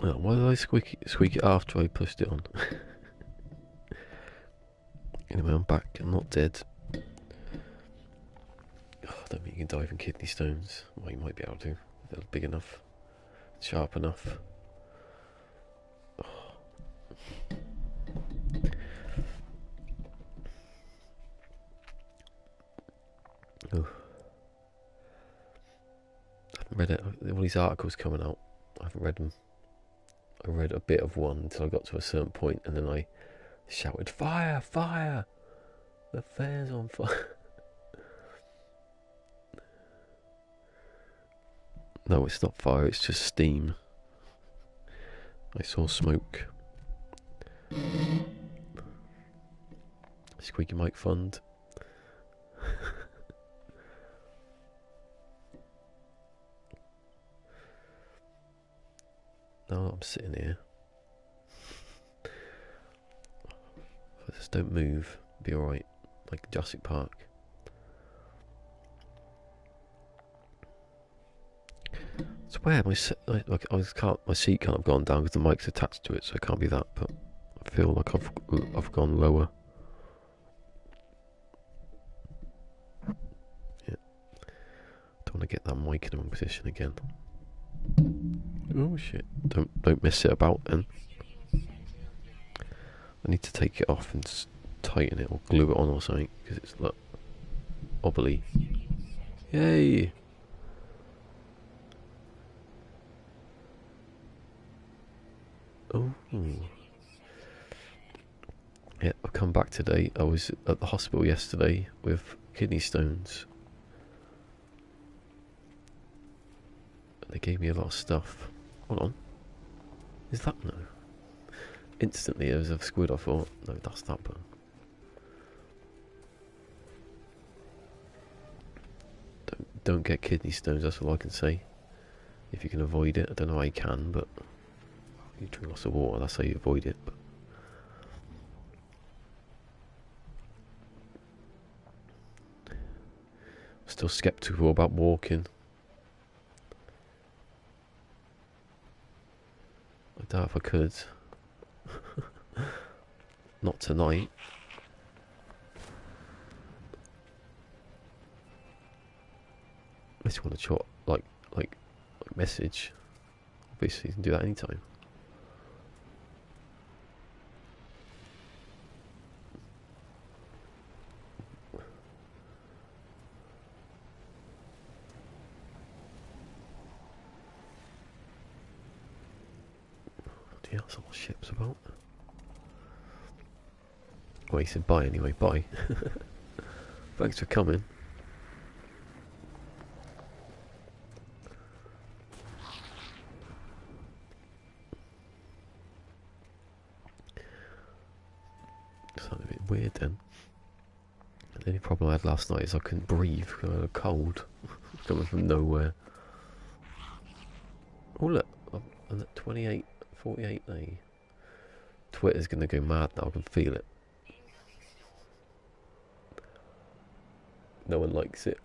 Oh, why did I squeak it after I pushed it on? Anyway, I'm back. I'm not dead. Oh, I don't think you can die from kidney stones. Well, you might be able to. If they're big enough. Sharp enough. Oh. I haven't read it. All these articles coming out. I haven't read them. I read a bit of one until I got to a certain point, and then I shouted, "Fire! Fire! The fair's on fire!" No, it's not fire. It's just steam. I saw smoke. Squeaky Mike Fund. No, I'm sitting here. If I just don't move, I'll be alright. Like Jurassic Park. I swear, my seat can't have gone down because the mic's attached to it, so it can't be that. But I feel like I've gone lower. Yeah, don't want to get that mic in the wrong position again. Oh shit! Don't mess it about, then. I need to take it off and tighten it or glue it on or something because it's like wobbly. Yay! Oh. Yeah, I've come back today. I was at the hospital yesterday with kidney stones. They gave me a lot of stuff. Hold on. Is that no? Instantly, as a squid, I thought, no, that's that one. Don't get kidney stones, that's all I can say. If you can avoid it, I don't know how you can, but you drink lots of water, that's how you avoid it. But still sceptical about walking. I doubt if I could. Not tonight. I just want to chat, like message. Obviously, you can do that anytime. Yeah, that's a lot of ships about. Well, he said bye anyway, bye. Thanks for coming. Sounded a bit weird then. The only problem I had last night is I couldn't breathe because I had a cold coming from nowhere. Oh look, I'm at 28, 48 now. Twitter's going to go mad now, I can feel it. No one likes it.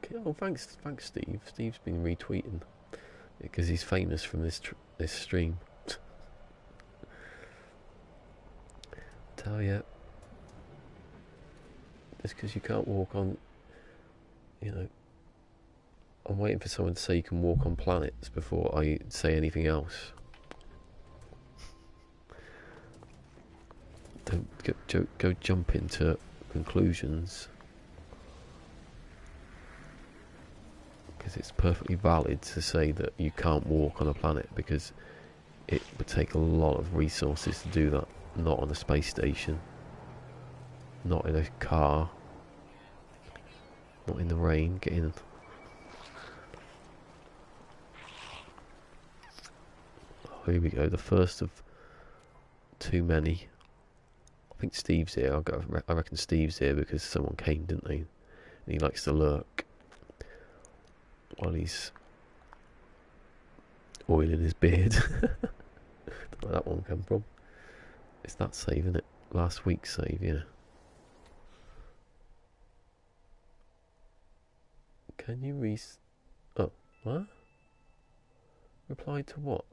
Okay, oh thanks Steve. Steve's been retweeting because he's famous from this stream. Tell ya, just because you can't walk on, you know, I'm waiting for someone to say you can walk on planets before I say anything else. Don't go jump into conclusions, because it's perfectly valid to say that you can't walk on a planet because it would take a lot of resources to do that. Not on a space station, not in a car, not in the rain, getting. Oh, here we go, the first of too many. I think Steve's here. I reckon Steve's here because someone came, didn't they? And he likes to lurk while he's oiling his beard. Don't know where that one come from. It's that save, isn't it? Last week's save, yeah. Can you Oh, what? Replied to what?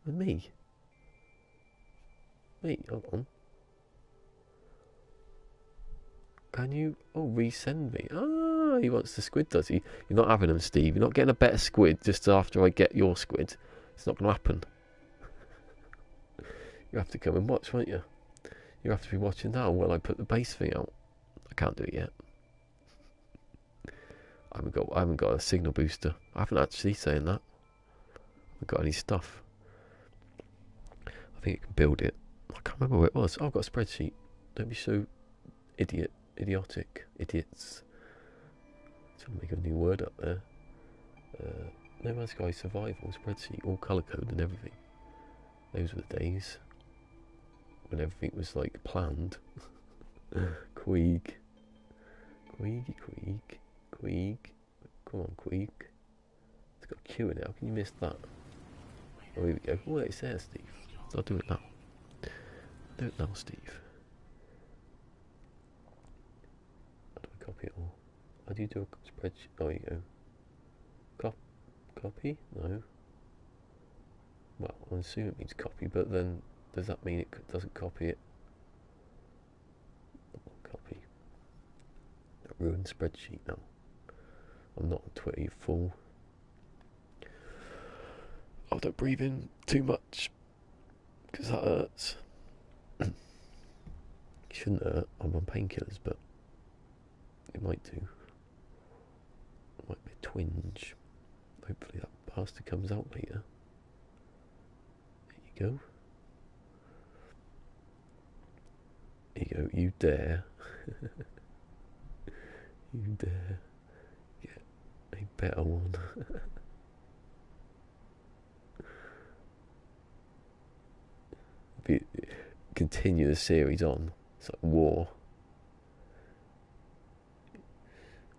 With me? Me? Hold on. Can you... Oh, resend me. Ah, he wants the squid, does he? You're not having them, Steve. You're not getting a better squid just after I get your squid. It's not going to happen. You have to come and watch, won't you? You have to be watching now while I put the base thing out. I can't do it yet. I haven't got a signal booster. I haven't actually saying that. I haven't got any stuff. I think it can build it. I can't remember where it was. Oh, I've got a spreadsheet. Don't be so idiotic. Idiots. Trying to make a new word up there. No Man's Sky survival spreadsheet, all colour coded and everything. Those were the days when everything was like planned. Queeg. Queegy Queeg. Queeg. Come on, Queeg. It's got a Q in it. How can you miss that? Oh, here we go. Oh, it's there, Steve. I'll do it now. Do it now, Steve. How do I copy it all? How do you do a spreadsheet? Oh, here you go. Copy? No. Well, I assume it means copy, but then does that mean it doesn't copy it? Copy. That ruined spreadsheet now. I'm not on Twitter, you fool. Oh, don't breathe in too much, because that hurts. It shouldn't hurt. I'm on painkillers, but it might do. It might be a twinge. Hopefully that bastard comes out later. There you go. There you go. You dare. You dare get a better one. Continue the series on. It's like war.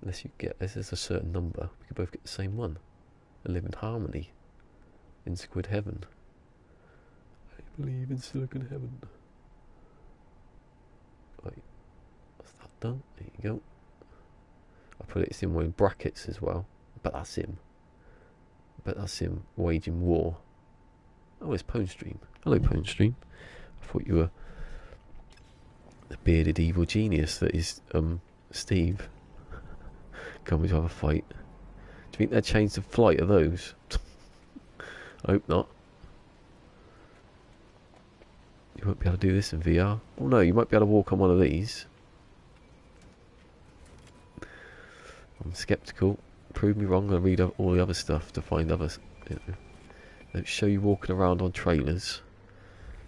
Unless you get, this is a certain number, we could both get the same one and live in harmony in Squid Heaven. I believe in Silicon Heaven. Right, that's that done. There you go. I put it in with brackets as well. But that's him. But that's him waging war. Oh, it's Pwnestream. Hello, Pwnestream. I thought you were the bearded evil genius that is Steve. Coming to have a fight. Do you think they'll change the flight of those? I hope not. You won't be able to do this in VR. Oh no, you might be able to walk on one of these. I'm sceptical. Prove me wrong. I'll read all the other stuff to find others. You know. They don't show you walking around on trailers.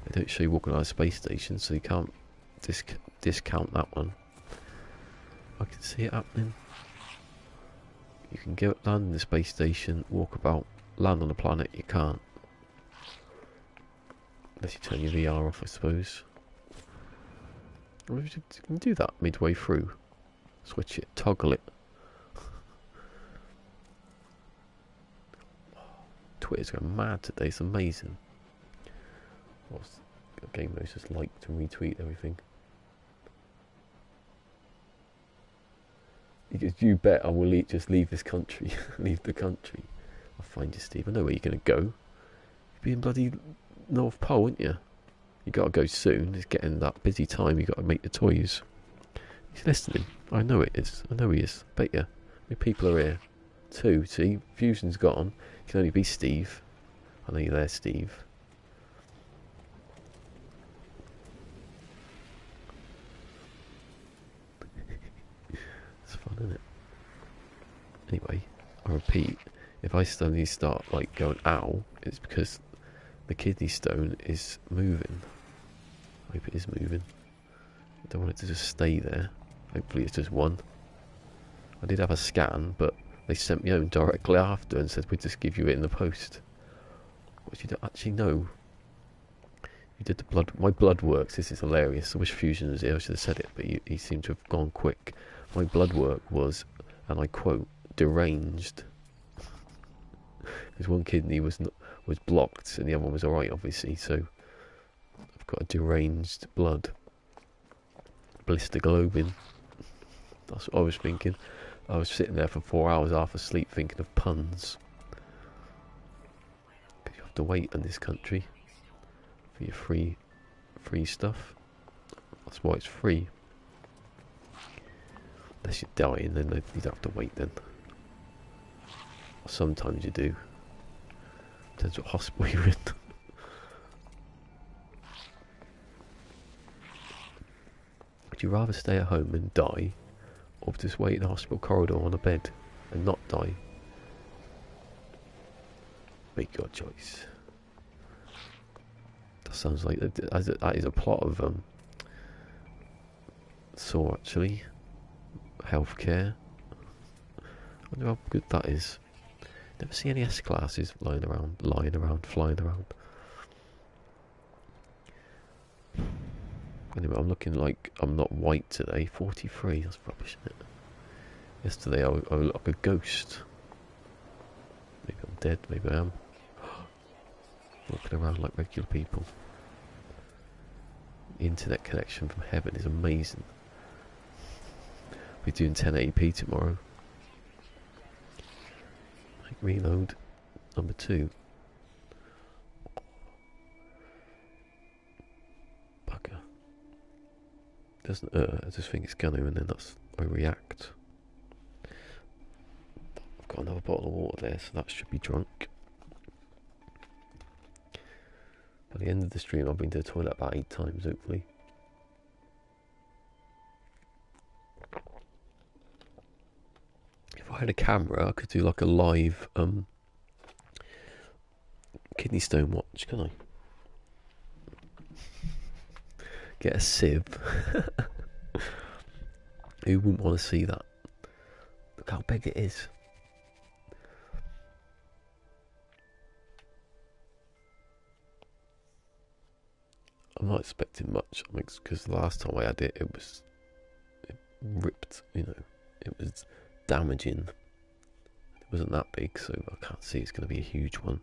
They don't show you walking around a space station, so you can't discount that one. I can see it happening. You can go land in the space station, walk about, land on the planet. You can't. Unless you turn your VR off, I suppose. Or you can do that midway through. Switch it, toggle it. Twitter's going mad today, it's amazing. Game modes just liked and retweet everything. Because you bet I will just leave this country. Leave the country. I'll find you, Steve. I know where you're going to go. You'll be in bloody North Pole, won't you? You got to go soon. It's getting that busy time. You got to make the toys. He's listening. I know it is. I know he is. Bet you. How many people are here? 2. See, Fusion's gone. It can only be Steve. I know you're there, Steve. It's fun, isn't it? Anyway, I repeat, if I suddenly start like going ow, it's because the kidney stone is moving. I hope it is moving. I don't want it to just stay there. Hopefully it's just one. I did have a scan, but they sent me home directly after and said we'd just give you it in the post. What you don't actually know. You did the blood. My blood works. This is hilarious. I wish Fusion was here. I should have said it, but he seemed to have gone quick. My blood work was, and I quote, deranged. Because one kidney was blocked and the other one was alright, obviously. So I've got a deranged blood. Blister globin. That's what I was thinking. I was sitting there for 4 hours half asleep thinking of puns. to wait in this country for your free stuff. That's why it's free. Unless you die, and then you'd have to wait then. Sometimes you do. Depends what hospital you're in. Would you rather stay at home and die, or just wait in the hospital corridor on a bed and not die? Make your choice. That sounds like that is a plot of Saw, actually. Healthcare. I wonder how good that is. Never see any S-classes lying around, flying around. Anyway, I'm looking like I'm not white today. 43, that's rubbish, isn't it? Yesterday I looked like a ghost. Maybe I'm dead, maybe I am. Walking around like regular people. The internet connection from heaven is amazing. We're doing 1080p tomorrow. Reload number 2. Bugger. Doesn't I just think it's gonna, and then I react. I've got another bottle of water there, so that should be drunk. By the end of the stream, I've been to the toilet about 8 times, hopefully. If I had a camera, I could do like a live kidney stone watch, can I? Get a sieve. Who wouldn't want to see that? Look how big it is. I'm not expecting much, because the last time I had it, it ripped, it was damaging. It wasn't that big, so I can't see it's going to be a huge one.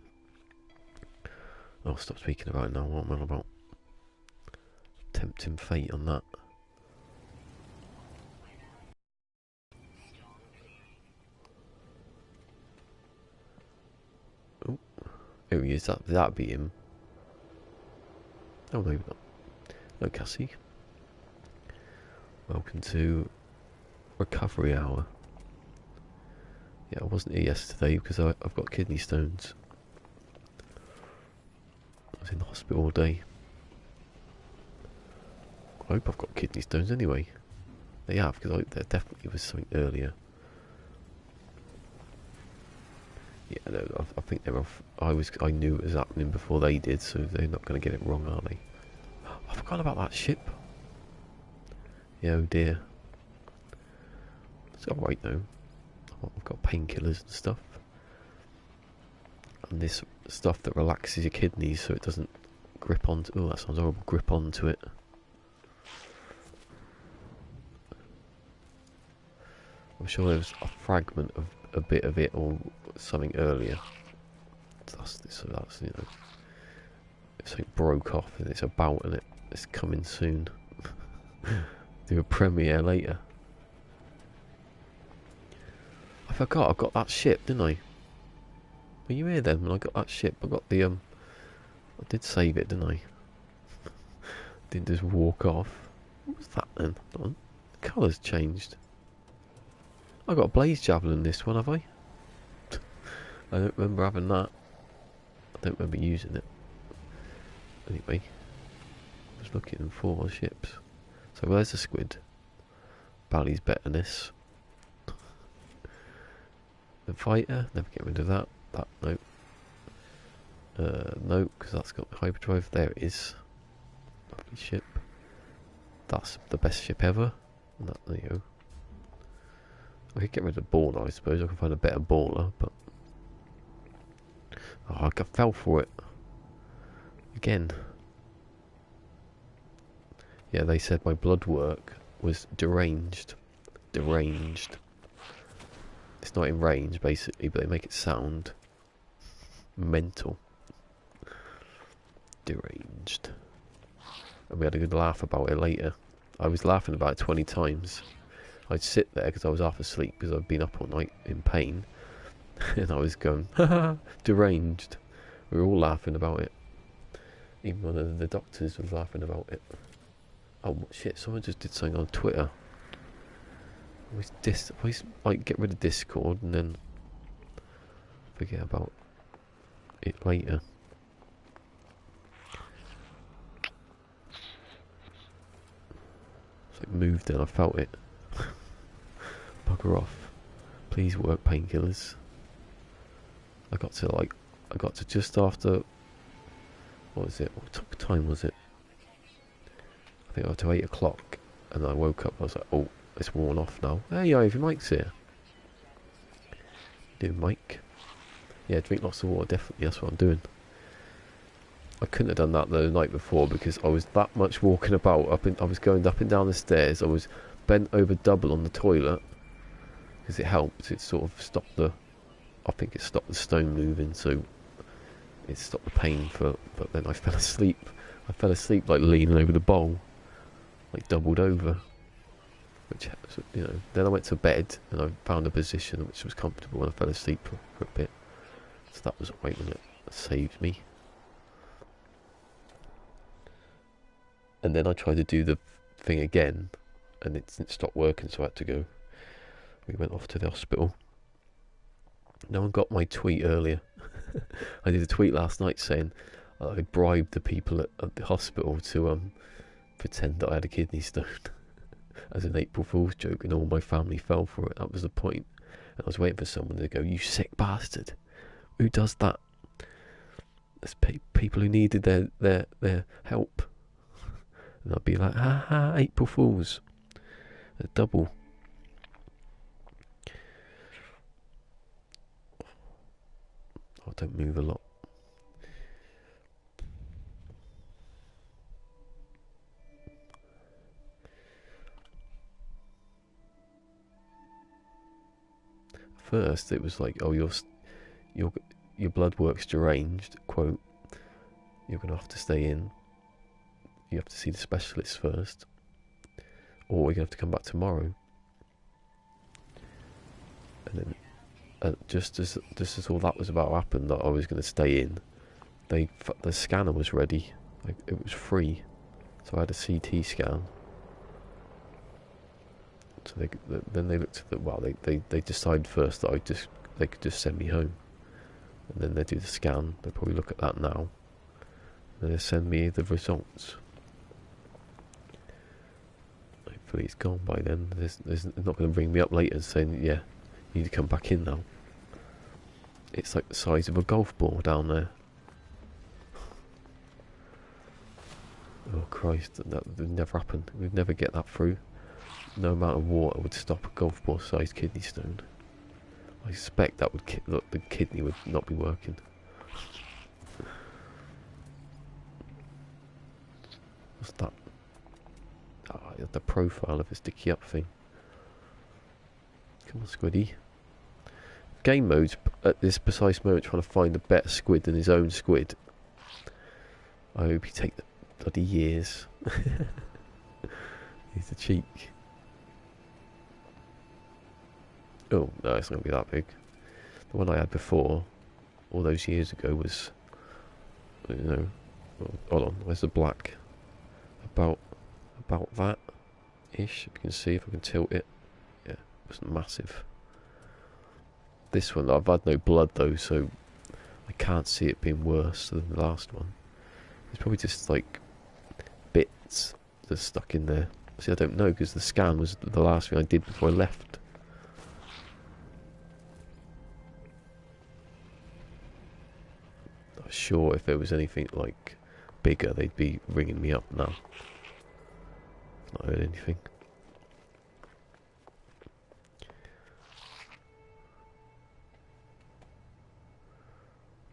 I'll stop speaking about it now. What am I about? Tempting fate on that. Oh, here he is. That'd be him. Oh, maybe not. No, Cassie. Welcome to Recovery Hour. Yeah, I wasn't here yesterday because I've got kidney stones. I was in the hospital all day. I hope I've got kidney stones anyway. They have, because there definitely was something earlier. Yeah, no, I think they're off. I knew it was happening before they did, so they're not going to get it wrong, are they? I forgot about that ship. Yeah, oh dear. It's alright though. I've got painkillers and stuff. And this stuff that relaxes your kidneys so it doesn't grip onto... Oh, that sounds horrible. Grip onto it. I'm sure there was a fragment of a bit of it or something earlier. So that's if something broke off and it's about and it's coming soon. Do a premiere later. I forgot I got that ship, didn't I? Were you here then when I got that ship? I got the I did save it, didn't I? Didn't just walk off. What was that then? Hold on. The colour's changed. I got a blaze javelin in this one, have I? I don't remember having that. I don't remember using it. Anyway, I was looking for ships. So where's the squid? Bally's better than this. The fighter, never get rid of that. That, no. No, because that's got hyperdrive. There it is. Lovely ship. That's the best ship ever. And that, there you go. I could get rid of the baller, I suppose. I can find a better baller, but... Oh, I fell for it. Again. Yeah, they said my blood work was deranged. Deranged. It's not in range, basically, but they make it sound mental. Deranged. And we had a good laugh about it later. I was laughing about it 20 times. I'd sit there because I was half asleep because I'd been up all night in pain. And I was going, haha, deranged. We were all laughing about it. Even one of the doctors was laughing about it. Oh shit! Someone just did something on Twitter. Always like get rid of Discord and then forget about it later. It's like moved in. I felt it. Bugger off. Please work, painkillers. I got to just after. What was it? What time was it? I think I got to 8 o'clock, and I woke up. I was like, oh, it's worn off now. Hey, Ivy, Mike's here. You doing, Mike? Yeah, drink lots of water. Definitely, that's what I'm doing. I couldn't have done that the night before because I was that much walking about. I was going up and down the stairs. I was bent over double on the toilet because it helped. It sort of stopped the. I think it stopped the stone moving, so it stopped the pain. But then I fell asleep. I fell asleep like leaning over the bowl, like doubled over. Which, you know, then I went to bed and I found a position which was comfortable and I fell asleep for a bit. So that was, wait a minute, that saved me. And then I tried to do the thing again and it didn't stop working, so I had to go. We went off to the hospital. No one got my tweet earlier. I did a tweet last night saying I bribed the people at the hospital to pretend that I had a kidney stone as an April Fool's joke, and all my family fell for it. That was the point. And I was waiting for someone to go, "You sick bastard! Who does that?" There's people who needed their help. And I'd be like, "Ha ha, April Fools!" A double. I don't move a lot. First, it was like, "Oh, your blood work's deranged." Quote. You're gonna have to stay in. You have to see the specialist first, or we're gonna have to come back tomorrow. And then, just as all that was about to happen, that I was going to stay in, the scanner was ready. Like, it was free, so I had a CT scan. So then they looked at the, well, they decided first that they could just send me home, and then they do the scan. They probably look at that now, and they send me the results. Hopefully it's gone by then. There's not going to bring me up later saying, yeah, you need to come back in now. It's like the size of a golf ball down there. Oh Christ, that would never happen. We'd never get that through. No amount of water would stop a golf ball sized kidney stone. I suspect that would look, the kidney would not be working. What's that? Oh, the profile of a sticky up thing. Come on, Squiddy. Game mode's at this precise moment trying to find a better squid than his own squid. I hope he take the bloody years. He's a cheek. Oh, no, it's not going to be that big. The one I had before, all those years ago, was, you know, hold on, where's the black? About that ish. If you can see, if I can tilt it. Yeah, it was massive. This one, I've had no blood though, so I can't see it being worse than the last one. It's probably just like bits that are stuck in there. See, I don't know, because the scan was the last thing I did before I left. I'm sure if there was anything like bigger, they'd be ringing me up now. Not heard anything.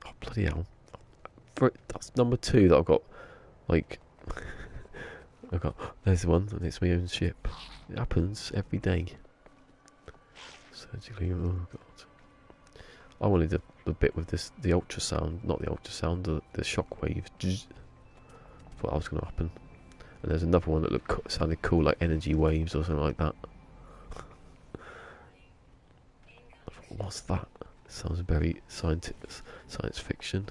Oh, bloody hell. That's number 2 that I've got, like, there's one, and it's my own ship. It happens every day. Surgically, oh god. I wanted the bit with this, the ultrasound, not the ultrasound, the shockwave. That's what was going to happen. And there's another one that sounded cool, like energy waves or something like that. What's that? It sounds very science fiction.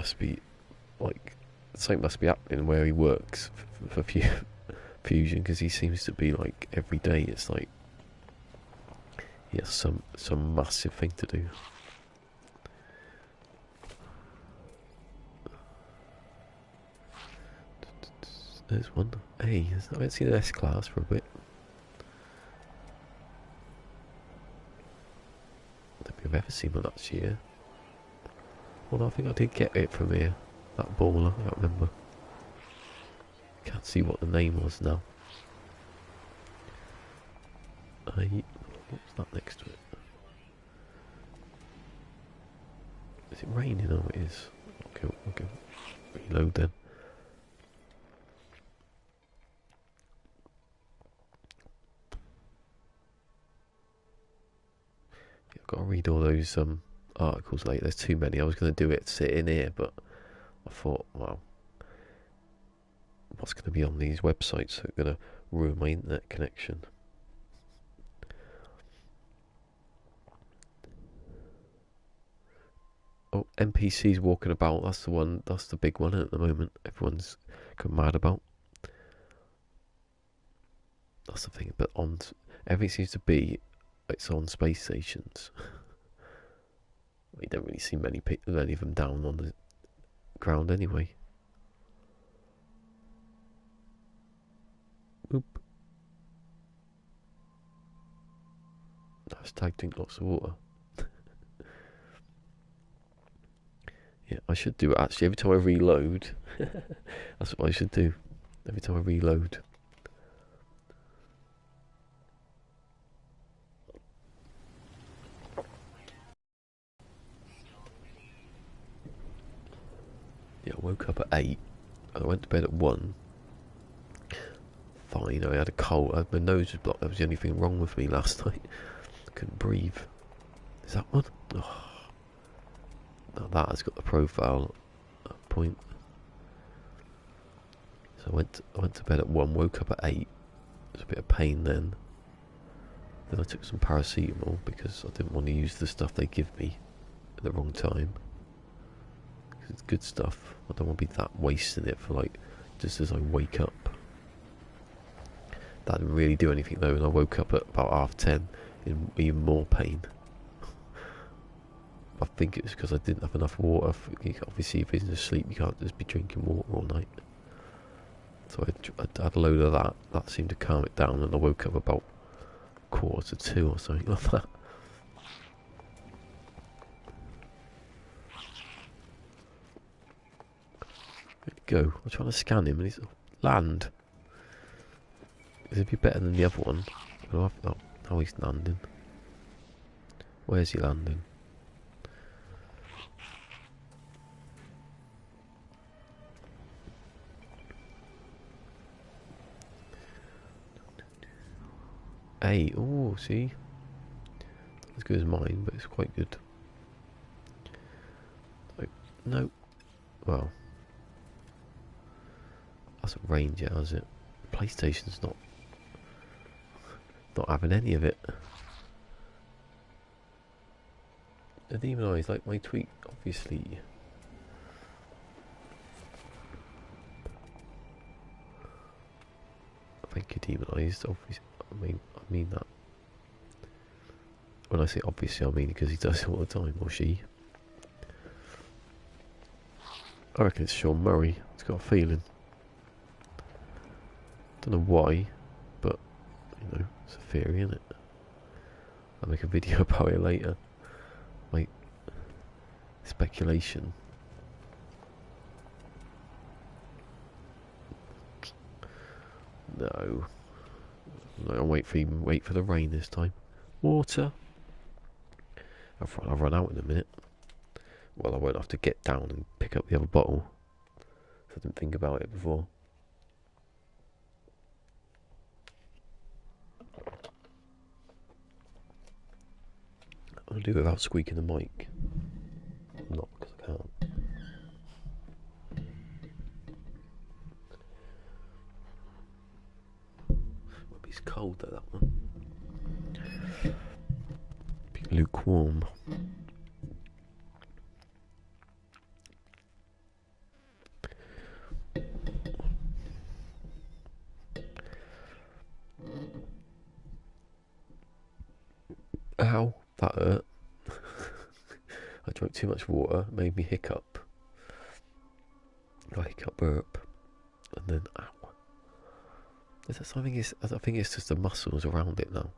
must be like something must be happening where he works for Fusion, because he seems to be like every day. It's like he has some massive thing to do. There's one. Hey, I haven't seen an S-Class for a bit. I don't think I've ever seen one last year. Well, I think I did get it from here. That baller, I can't remember. Can't see what the name was now. What's that next to it? Is it raining? Oh, it is. Okay, reload then. Yeah, I've got to read all those articles later. There's too many. I was going to do it sitting here, but I thought, well, what's going to be on these websites that are going to ruin my internet connection? Oh, NPCs walking about. That's the one. That's the big one at the moment. Everyone's gone mad about. That's the thing. But everything seems to be. It's on space stations. You don't really see many of them down on the ground anyway. Oop. Hashtag drink lots of water. Yeah, I should do it actually every time I reload. That's what I should do. Every time I reload. Yeah, I woke up at 8. And I went to bed at 1. Fine, I had a cold. My nose was blocked. That was the only thing wrong with me last night. I couldn't breathe. Is that one? Oh. Now that has got the profile point. So I went to bed at 1, woke up at 8. It was a bit of pain then. Then I took some paracetamol because I didn't want to use the stuff they give me at the wrong time. Because it's good stuff. I don't want to be that wasting it for like just as I wake up. That didn't really do anything though, and I woke up at about 10:30 in even more pain. I think it's because I didn't have enough water. Obviously, if you're asleep, you can't just be drinking water all night. So I had a load of that. That seemed to calm it down, and I woke up about 1:45 or something like that. Where'd he go? I'm trying to scan him, and he's land. It'd be better than the other one. Oh, he's landing. Where's he landing? Hey, oh, see? Not as good as mine, but it's quite good. No. Well. Hasn't rained yet, has it? PlayStation's not having any of it. The demon eyes, like my tweet, obviously. Thank you, demonized. Obviously, I mean that. When I say obviously, I mean because he does it all the time, or she. I reckon it's Sean Murray. It's got a feeling. Don't know why, but you know, it's a theory, isn't it? I'll make a video about it later. Like speculation. No. I'll wait for the rain this time. Water. I'll run out in a minute. Well, I won't have to get down and pick up the other bottle. I didn't think about it before. I'll do it without squeaking the mic. Not because I can't. It's cold though, that one. Be lukewarm. Ow, that hurt. I drank too much water, made me hiccup. I hiccup burp, and then ow. Is that something? I think it's just the muscles around it now.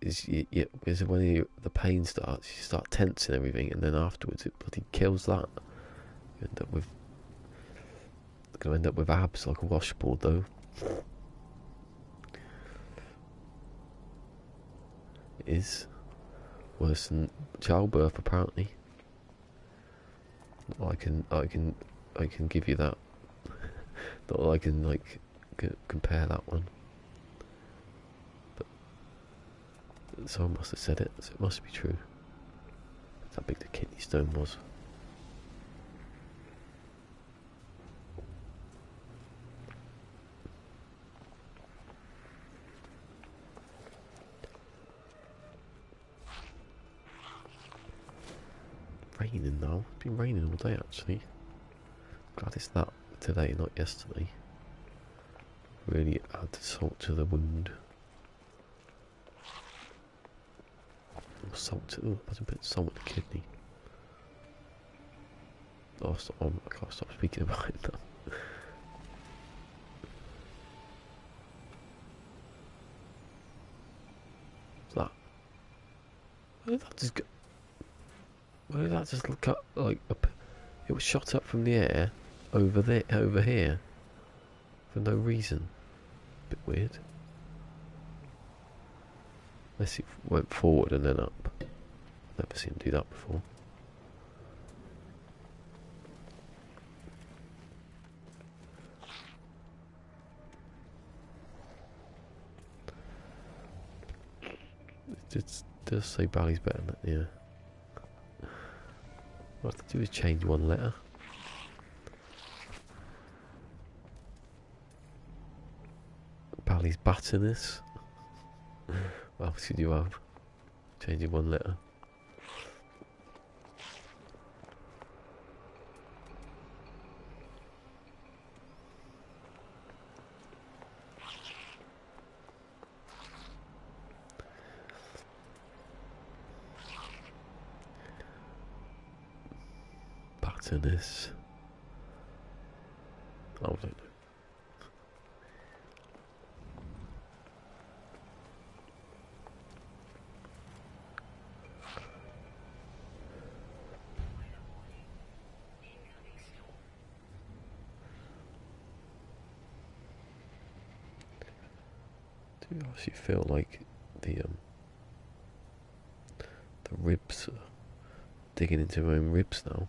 Is when the pain starts, you start tensing everything, and then afterwards it bloody kills that. You end up with abs like a washboard, though. It is worse than childbirth, apparently. I can give you that. Not that I can like compare that one. But someone must have said it, so it must be true. That's how big the kidney stone was. Raining now. It's been raining all day actually. Glad it's that today, not yesterday. Really add salt to the wound. Salt. Oh, I a bit salt in the kidney. Oh, I can't stop speaking about it now. What's that? Where did that just go? Where did that just look up? Like it was shot up from the air over here, for no reason. Bit weird. Unless it went forward and then up. I've never seen him do that before. It does say Bally's better than that, yeah. What I have to do is change one letter. Bally's batterness. What else could you have? Changing one letter. Batterness. I don't know. Do you actually feel like the ribs are digging into my own ribs now?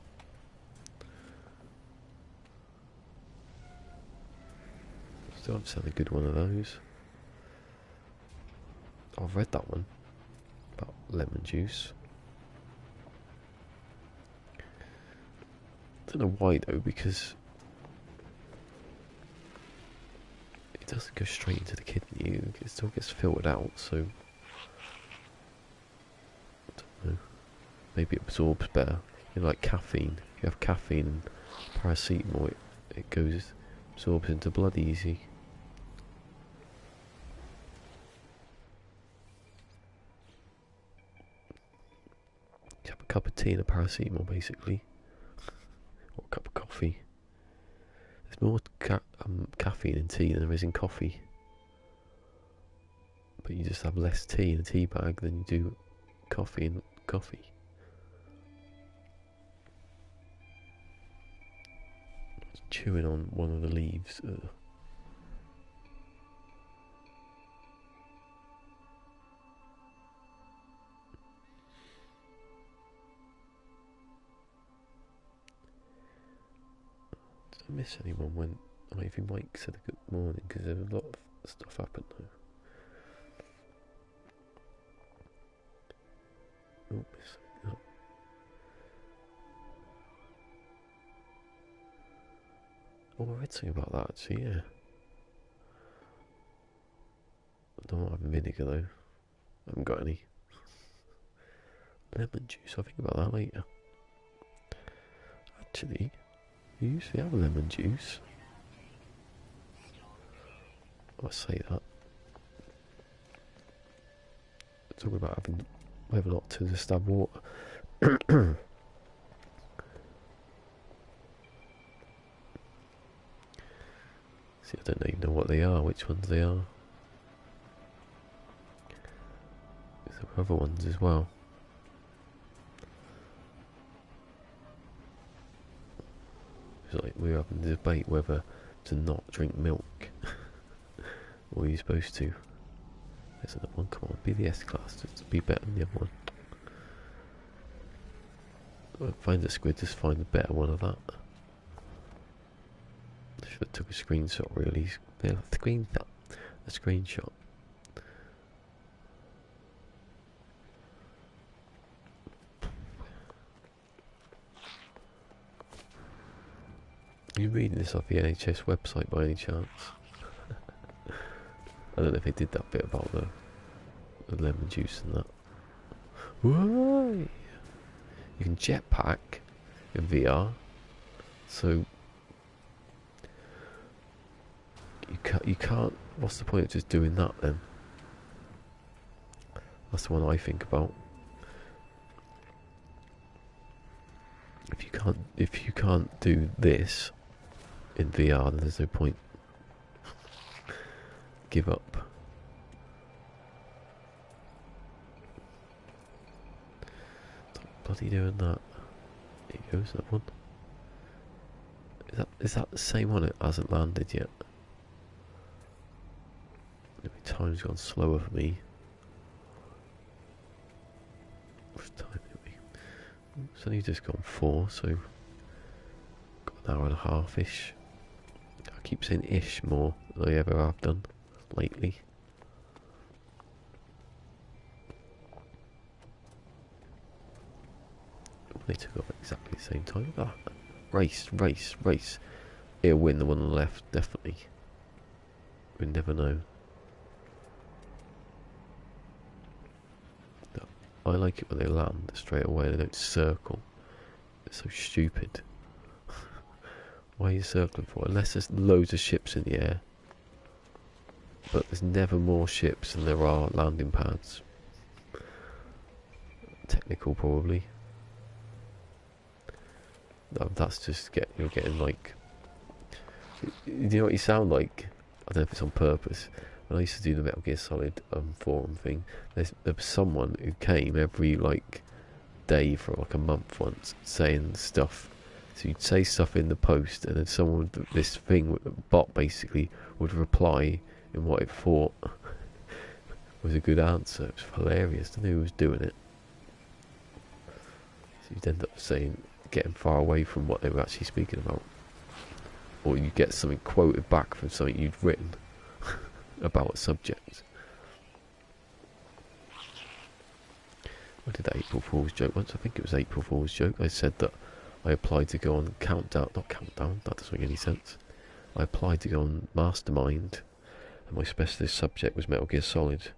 Still haven't had a good one of those. I've read that one about lemon juice. I don't know why though, because it doesn't go straight into the kidney, it still gets filtered out, so I don't know. Maybe it absorbs better. You know, like caffeine. If you have caffeine and paracetamol, it absorbs into blood easy. You have a cup of tea and a paracetamol basically. Or a cup of coffee. There's more caffeine in tea than there is in coffee. But you just have less tea in a tea bag than you do coffee in coffee. Just chewing on one of the leaves. Ugh. Did I miss anyone when Ivy Mike said a good morning? Because there's a lot of stuff happened though. Oh, oh. Oh, I read something about that actually, yeah. I don't have vinegar though. I haven't got any. Lemon juice, I'll think about that later. Actually, you usually have lemon juice. I say that. Talking about having whether or not to understand water. See, I don't even know what they are, which ones they are. There are other ones as well. It's like we're having a debate whether to not drink milk. Or are you supposed to? There's another one, come on, be the S class, just be better than the other one. Find a squid, just find a better one of that. I should have took a screenshot really. Yeah, a screenshot. Are you reading this off the NHS website by any chance? I don't know if they did that bit about the lemon juice and that. Why? You can jetpack in VR, so you can't. What's the point of just doing that then? That's the one I think about. If you can't do this in VR, then there's no point. Give up. Stop bloody doing that. There you go, that one. Is that the same one? It hasn't landed yet. Maybe time's gone slower for me. What's time are we? It's only just gone 4, so got an hour and a half-ish. I keep saying ish more than I ever have done lately. They took off at exactly the same time. Ah, race. He'll win the one on the left, definitely. We never know. No, I like it when they land straight away, they don't circle. It's so stupid. Why are you circling for? Unless there's loads of ships in the air. But there's never more ships than there are landing pads. Technical, probably. No, that's just you're getting like... You know what you sound like? I don't know if it's on purpose. When I used to do the Metal Gear Solid forum thing, there was someone who came every like day for like a month once saying stuff. So you'd say stuff in the post, and then someone would, this thing, the bot basically would reply in what it thought was a good answer. It was hilarious. I don't know who was doing it. So you'd end up saying, getting far away from what they were actually speaking about. Or you get something quoted back from something you'd written about a subject. I did that April Fool's joke once. I think it was April Fool's joke. I said that I applied to go on Countdown. Not Countdown, that doesn't make any sense. I applied to go on Mastermind, and my specialist subject was Metal Gear Solid.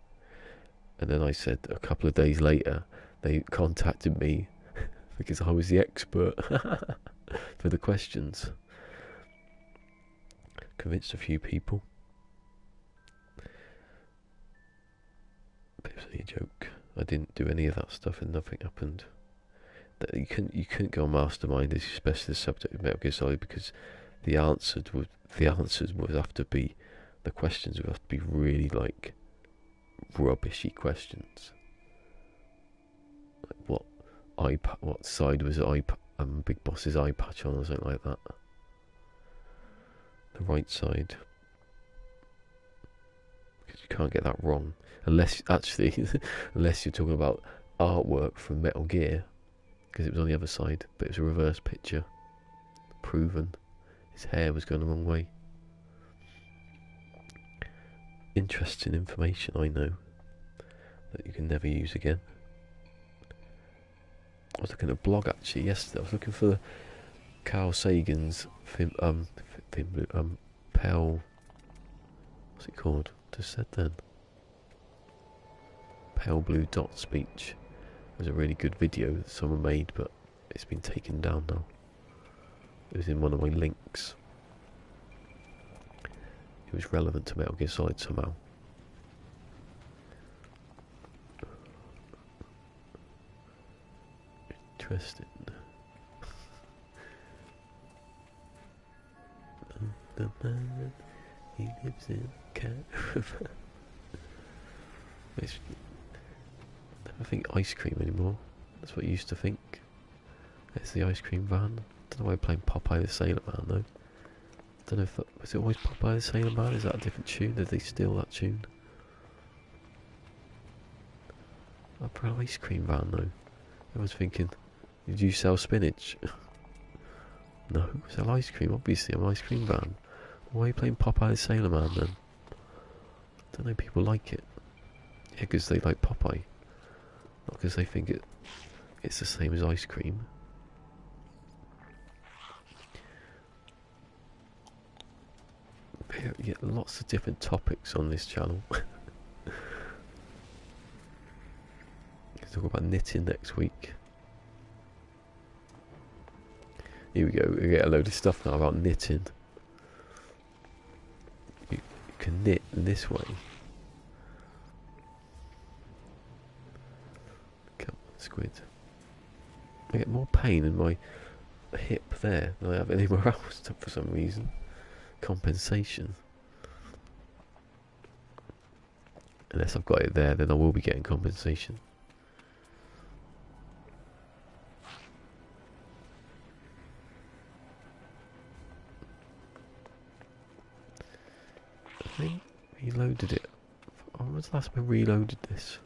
And then I said a couple of days later, they contacted me because I was the expert for the questions. Convinced a few people. But it was only a joke. I didn't do any of that stuff and nothing happened. You couldn't go on Mastermind as your specialist subject of Metal Gear Solid because the answers would have to be, the questions would have to be really like rubbishy questions. Like what side was Big Boss's eye patch on or something like that. The right side. Because you can't get that wrong. Unless you're talking about artwork from Metal Gear. Because it was on the other side. But it was a reverse picture. Proven. His hair was going the wrong way. Interesting information, I know. That you can never use again. I was looking at a blog actually yesterday. I was looking for Carl Sagan's Pale... What's it called? Just said then. Pale Blue Dot speech. It was a really good video that someone made, but it's been taken down now. It was in one of my links. It was relevant to Metal Gear Solid somehow. Interesting. The man, he lives in a caravan. I don't think ice cream anymore. That's what you used to think. It's the ice cream van. Don't know why I'm playing Popeye the Sailor Man though. Don't know if was it always Popeye the Sailor Man? Is that a different tune? Did they steal that tune? I put an ice cream van though. Everyone's thinking, did you sell spinach? No, sell ice cream. Obviously, I'm an ice cream van. Why are you playing Popeye the Sailor Man then? I don't know. People like it. Yeah, because they like Popeye, not because they think it's the same as ice cream. You get lots of different topics on this channel. We'll talk about knitting next week. Here we go. We get a load of stuff now about knitting. You can knit in this way. Come on, Squid. I get more pain in my hip there than I have anywhere else for some reason. Compensation. Unless I've got it there, then I will be getting compensation. I think reloaded it. When was the last time I reloaded this?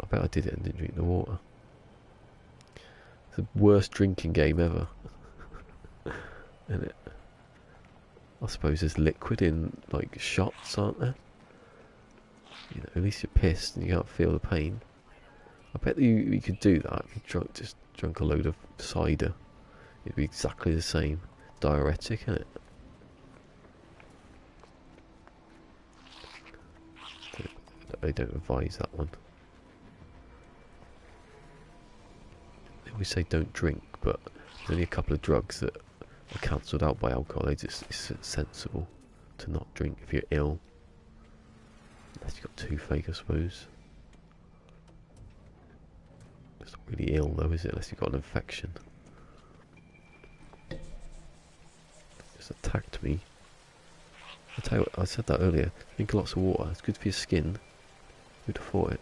I bet I did it and didn't drink the water. It's the worst drinking game ever. Isn't it? I suppose there's liquid in like shots, aren't there? You know, at least you're pissed and you can't feel the pain. I bet you could do that if you just drunk a load of cider. It'd be exactly the same. Diuretic, isn't it? They don't advise that one. They always say don't drink, but there's only a couple of drugs that are cancelled out by alcohol. It's sensible to not drink if you're ill. Unless you've got toothache, I suppose. It's not really ill though, is it? Unless you've got an infection. Just attacked me. I tell you what, I said that earlier. Drink lots of water. It's good for your skin. Who'd have thought it?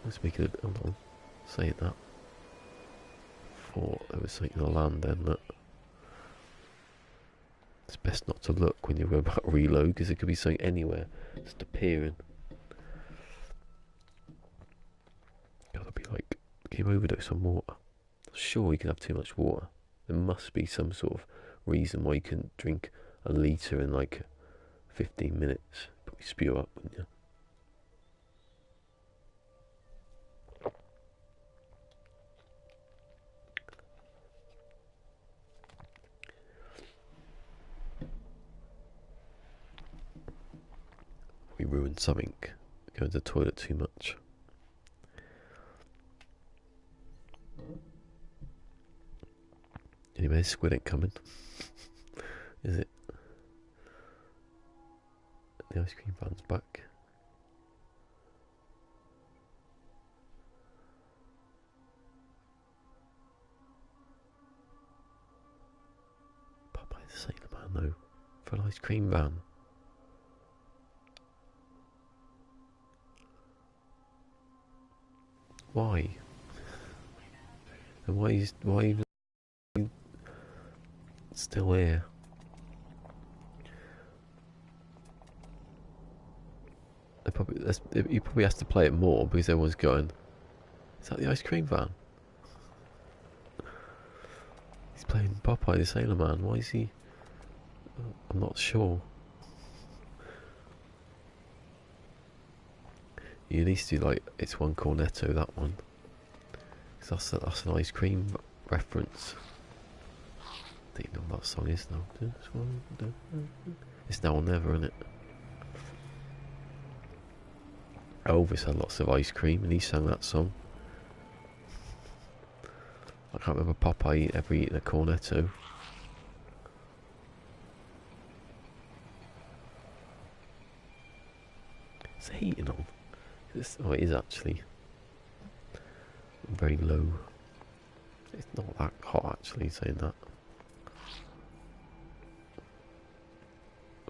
Let's make it. Hold on. Saying that. Thought there was something on the land then that. It's best not to look when you're about to reload because there could be something anywhere just appearing. Gotta be like, game overdose on water. Sure, you can have too much water. There must be some sort of reason why you can drink a litre in like 15 minutes. Probably spew up, wouldn't you? We ruined something. Going to the toilet too much. Anyway, Squid ain't coming. Is it? The ice cream van's back. Popeye the Sailor Man though. For an ice cream van. Why? And why even still here? He probably has to play it more because everyone's going, is that the ice cream van? He's playing Popeye the Sailor Man. Why is he? I'm not sure. You need to do like It's One Cornetto, that one. Because that's an ice cream reference. I don't even know what that song is now. It's Now or Never, isn't it? Elvis had lots of ice cream and he sang that song. I can't remember Popeye ever eating a cornetto. What's he eating on? Oh, it is actually very low. It's not that hot actually, saying that.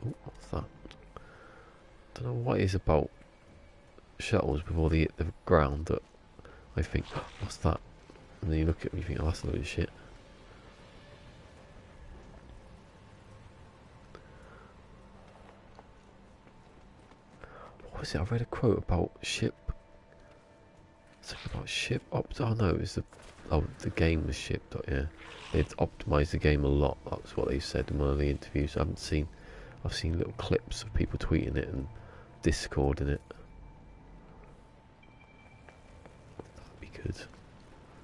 Oh, what's that? Don't know what it is about shuttles before they hit the ground that I think, oh, what's that? And then you look at them and you think, oh, that's a load of shit. What was it? I read a quote about ship. Something about ship opt. Oh no, it was the game was shipped. Yeah, they'd optimised the game a lot. That's what they said in one of the interviews. I've seen little clips of people tweeting it and Discord in it. That'd be good.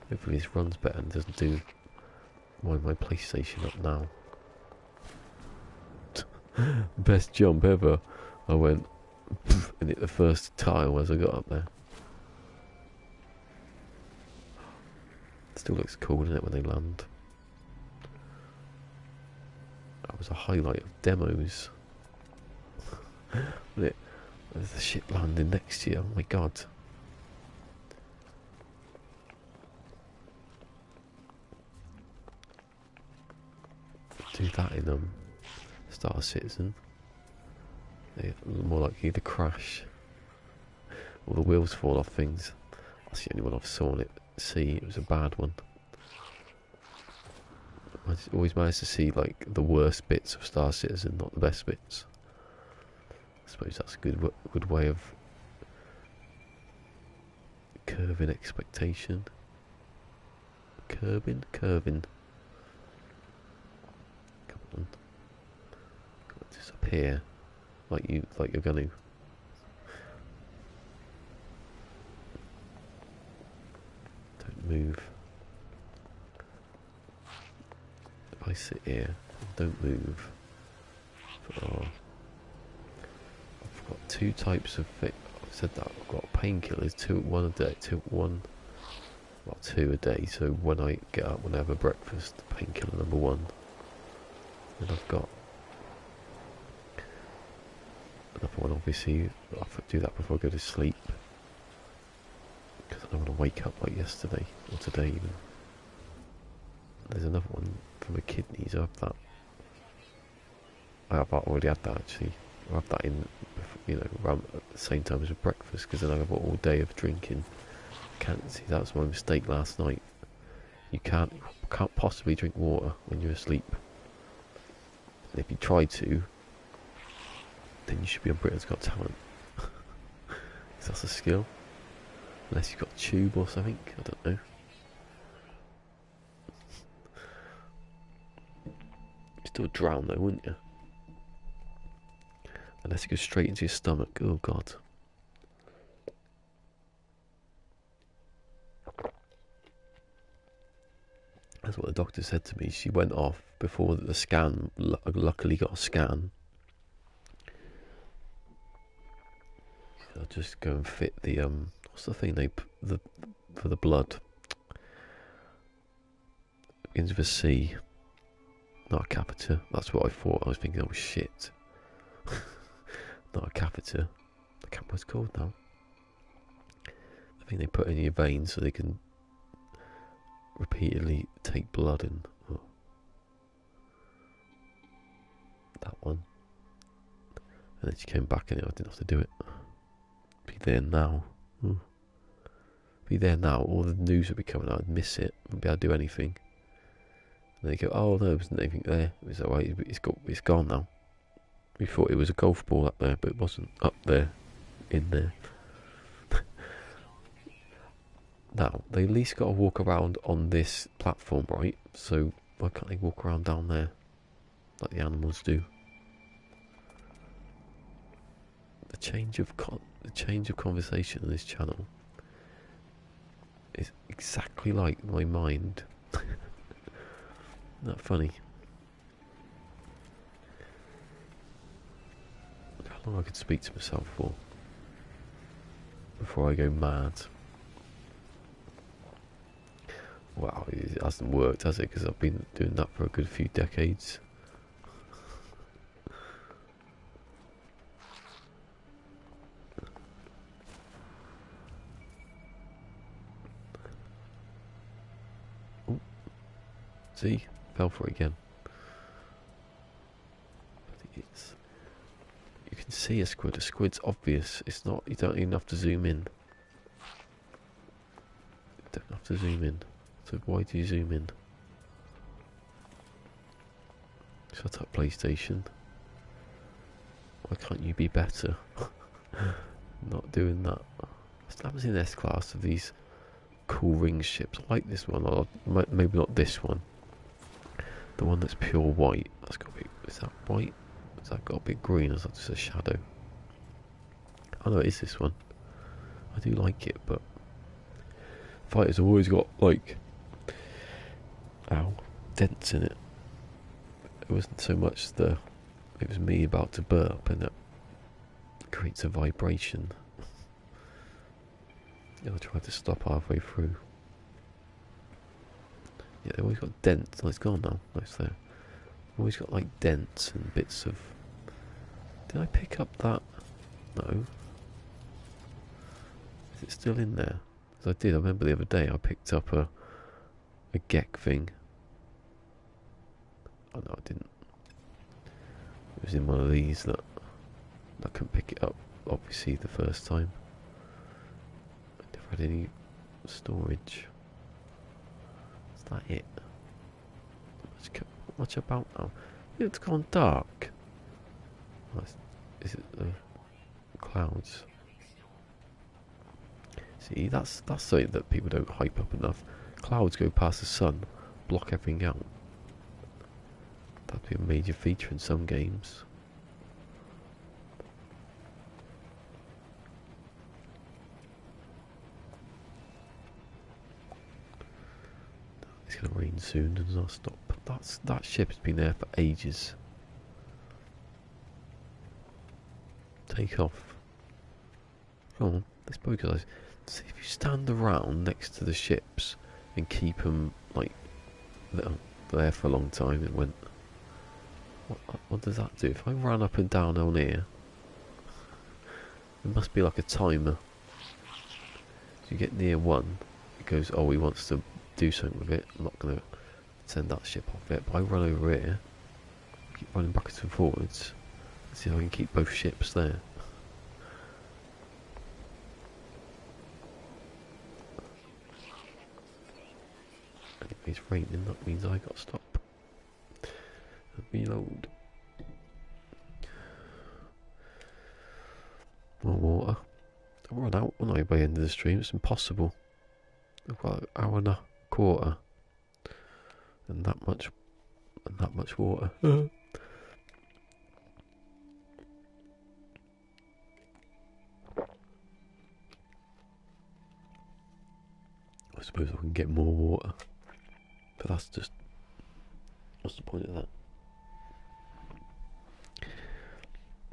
Hopefully this runs better and doesn't do my PlayStation up now. Best jump ever. I went and hit the first tile as I got up there. Still looks cool, doesn't it, when they land? That was a highlight of demos. There's the ship landing next year. Oh my god. Do that in Star Citizen. They're more likely to crash. Or the wheels fall off things. That's the only one I've saw it. It was a bad one. I always managed to see like the worst bits of Star Citizen, not the best bits. I suppose that's a good way of curving expectation. Curving. Come on. Just up here, like you're gonna. Don't move. If I sit here and don't move, oh, I've got two types of I've said that I've got painkillers, one a day, two a day. So when I get up, when I have a breakfast, painkiller number one. Then I've got another one. Obviously, I do that before I go to sleep because I don't want to wake up like yesterday or today even. There's another one for my kidneys. I have that. I've already had that actually. I have that in, around at the same time as breakfast because then I have all day of drinking. See, that was my mistake last night. You can't possibly drink water when you're asleep. And if you try to, then you should be on Britain's Got Talent. Because that's a skill. Unless you've got a tube or something, I don't know. You'd still drown though, wouldn't you? Unless it goes straight into your stomach. Oh god. That's what the doctor said to me. She went off before the scan. Luckily got a scan. I'll just go and fit the what's the thing for the blood? It begins with a C. Not a catheter. That's what I thought. I was thinking, oh shit. Not a catheter. I can't remember what it's called now. I think they put it in your veins so they can repeatedly take blood in. Oh. That one. And then she came back and I didn't have to do it. Be there now. Ooh. Be there now. All the news would be coming out. I'd miss it. Wouldn't be able to do anything. And they go, oh no, there wasn't anything there. It was alright. It's gone now. We thought it was a golf ball up there, but it wasn't up there. In there. Now, they at least got to walk around on this platform, right? So why can't they walk around down there like the animals do? The change of conversation on this channel is exactly like my mind. Isn't that funny? How long I could speak to myself for before I go mad. Wow, it hasn't worked, has it? Because I've been doing that for a good few decades. See? Fell for it again. I think it's... You can see a squid. A squid's obvious. It's not... You don't even have to zoom in. You don't have to zoom in. So why do you zoom in? Shut up, PlayStation. Why can't you be better? Not doing that. What happens in S-Class of these cool ring ships? I like this one. Or maybe not this one. The one that's pure white. That's got to be... Is that white? Has that got a bit green? Or is that just a shadow? Oh no, it is this one. I do like it, but... Fighters have always got, like... Ow. Dents in it. It wasn't so much the... It was me about to burp, and it creates a vibration. I tried to stop halfway through. Yeah, they always got dents. Oh, it's gone now. Nice there. Always got like dents and bits of... Did I pick up that? No. Is it still in there? Because I did. I remember the other day I picked up a geck thing. Oh no, I didn't. It was in one of these that I couldn't pick it up, obviously, the first time. I never had any storage. Is that it? Not much about now. It's gone dark. Oh, is it the clouds? See, that's something that people don't hype up enough. Clouds go past the sun, block everything out. That'd be a major feature in some games. It's gonna rain soon and I'll stop. That ship's been there for ages. Take off. Come on, let's focus. See if you stand around next to the ships and keep them like there for a long time. It went. What does that do? If I run up and down on here, it must be like a timer. If you get near one, it goes, oh, he wants to do something with it. I'm not going to send that ship off it. But I run over here, keep running backwards and forwards, and see if I can keep both ships there. Anyway, it's raining, that means I got to stop. Reload. More water. I'll run out when I by the end of the stream. It's impossible. I've got an hour and a quarter, and that much water. I suppose I can get more water, but that's just... What's the point of that?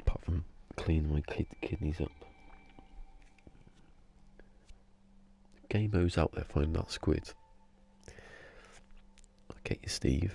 Apart from cleaning my kidneys up. Gamo's out there finding that squid. I'll get you, Steve.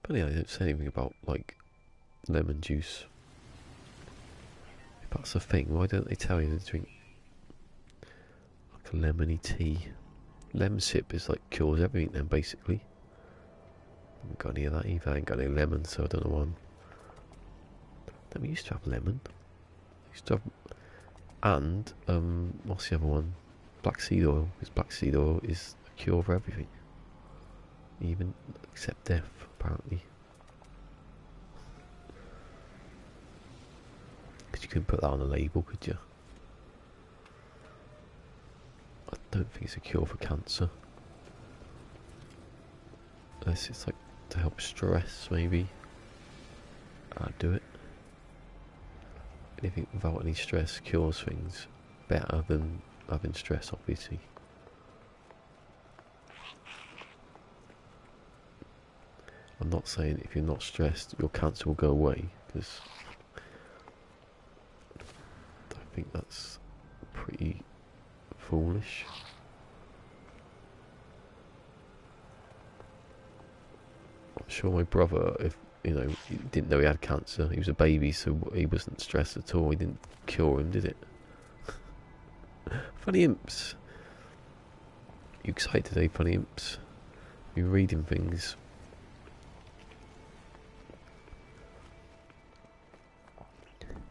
But yeah, they don't say anything about, like, lemon juice. If that's a thing, why don't they tell you to drink, like, a lemony tea? Lemon sip is, like, cures everything then, basically. I haven't got any of that either. I ain't got any lemon, so I don't know why Then we used to have lemon. Used to have... And, what's the other one? Black seed oil. Because black seed oil is a cure for everything. Even, except death, apparently. Because you couldn't put that on a label, could you? I don't think it's a cure for cancer. Unless it's like to help stress, maybe. I'd do it. Anything without any stress cures things better than having stress, obviously. I'm not saying if you're not stressed, your cancer will go away, because I think that's pretty foolish. sure my brother, if you know, he didn't know he had cancer. He was a baby, so he wasn't stressed at all. He didn't cure him, did it? Funny imps. You excited today, funny imps? You reading things?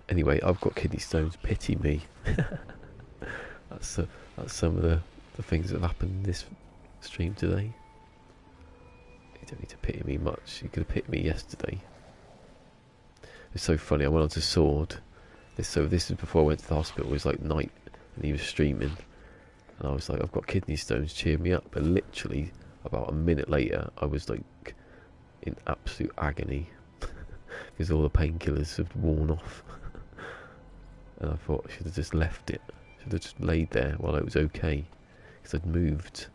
Anyway, I've got kidney stones. Pity me. that's some of the things that have happened in this stream today. You don't need to pity me much. You could have pitied me yesterday. It's so funny. I went on to Sword. This is before I went to the hospital. It was like night, and he was streaming, and I was like, "I've got kidney stones. Cheer me up!" But literally, about a minute later, I was like in absolute agony because all the painkillers had worn off. And I thought I should have just left it. Should have just laid there while it was okay, because I'd moved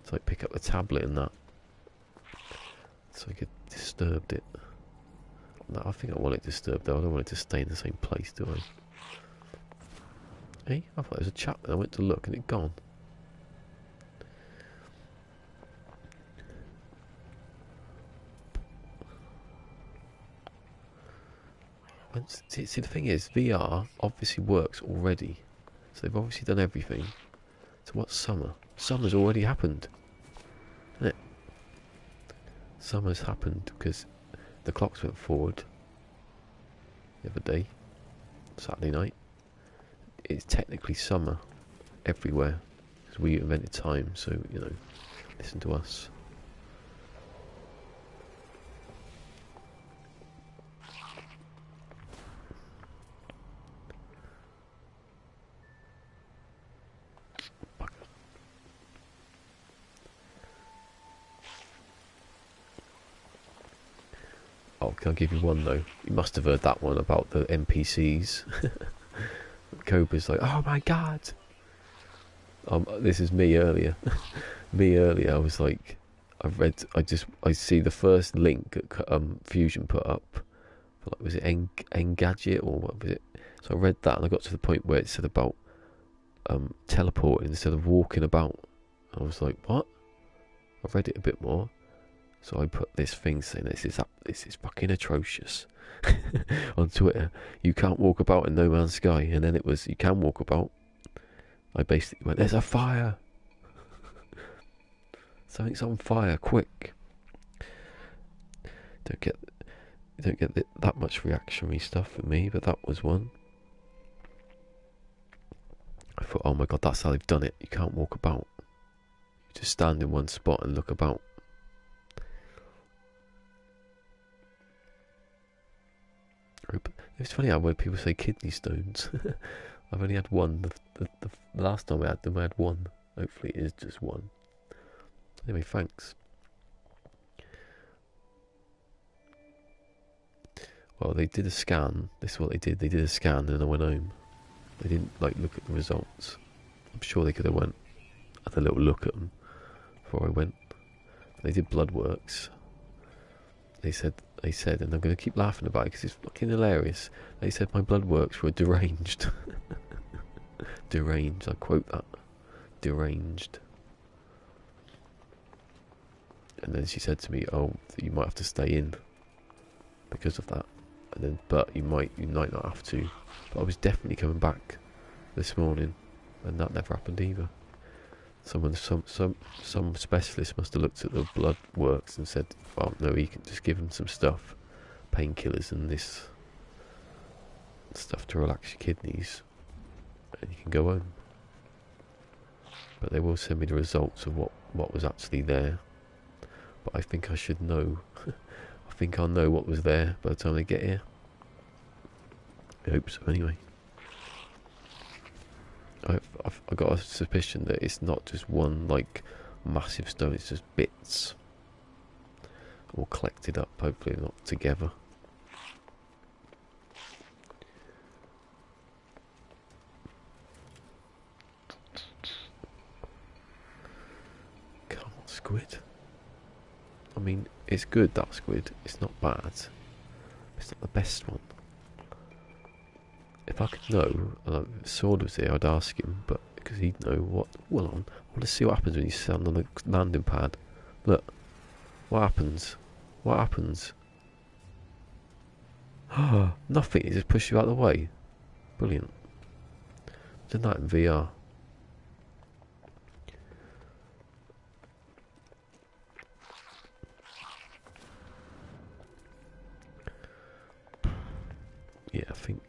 to like pick up the tablet and that, so I could disturbed it. No, I think I want it disturbed though. I don't want it to stay in the same place, do I? Hey, I thought there was a chat and I went to look and it'd gone. See, the thing is, VR obviously works already. So they've obviously done everything. So what's summer? Summer's already happened. Isn't it? Summer's happened because the clocks went forward the other day, Saturday night. It's technically summer everywhere because we invented time, so, you know, listen to us. Oh, can I give you one though? You must have heard that one about the NPCs. Cobra's like, oh my god. This is me earlier. I was like, I see the first link that Fusion put up. Like, was it Engadget or what was it? So I read that and I got to the point where it said about teleporting instead of walking about. I was like, what? I read it a bit more. So I put this thing saying this is fucking atrocious on Twitter. You can't walk about in No Man's Sky, and then it was you can walk about. I basically went, there's a fire. Something's on fire, quick. Don't get that much reactionary stuff for me, but that was one. I thought, oh my god, that's how they've done it. You can't walk about. You just stand in one spot and look about. It's funny how when people say kidney stones, I've only had one. The last time I had them, I had one. Hopefully it is just one. Anyway, thanks. Well, they did a scan. This is what they did. They did a scan and then I went home. They didn't like look at the results. I'm sure they could have went, had a little look at them before I went. They did blood works. They said, and I'm going to keep laughing about it because it's fucking hilarious. They said my blood works were deranged. Deranged, I quote that. Deranged. And then she said to me, oh, you might have to stay in because of that. And then, but you might not have to. But I was definitely coming back this morning, and that never happened either. Some specialist must have looked at the blood works and said, well, no, you can just give him some stuff, painkillers and this stuff to relax your kidneys, and you can go home. But they will send me the results of what was actually there. But I think I should know. I think I'll know what was there by the time they get here. I hope so anyway. I've got a suspicion that it's not just one like massive stone, it's just bits all collected up, hopefully not together. Come on, Squid. I mean, it's good, that Squid. It's not bad. It's not the best one. If I could know, if Sword was here, I'd ask him, but because he'd know what. Well, I want to see what happens when you stand on the landing pad. Look, what happens? What happens? Nothing, it just pushes you out of the way. Brilliant. Did that in VR. Yeah, I think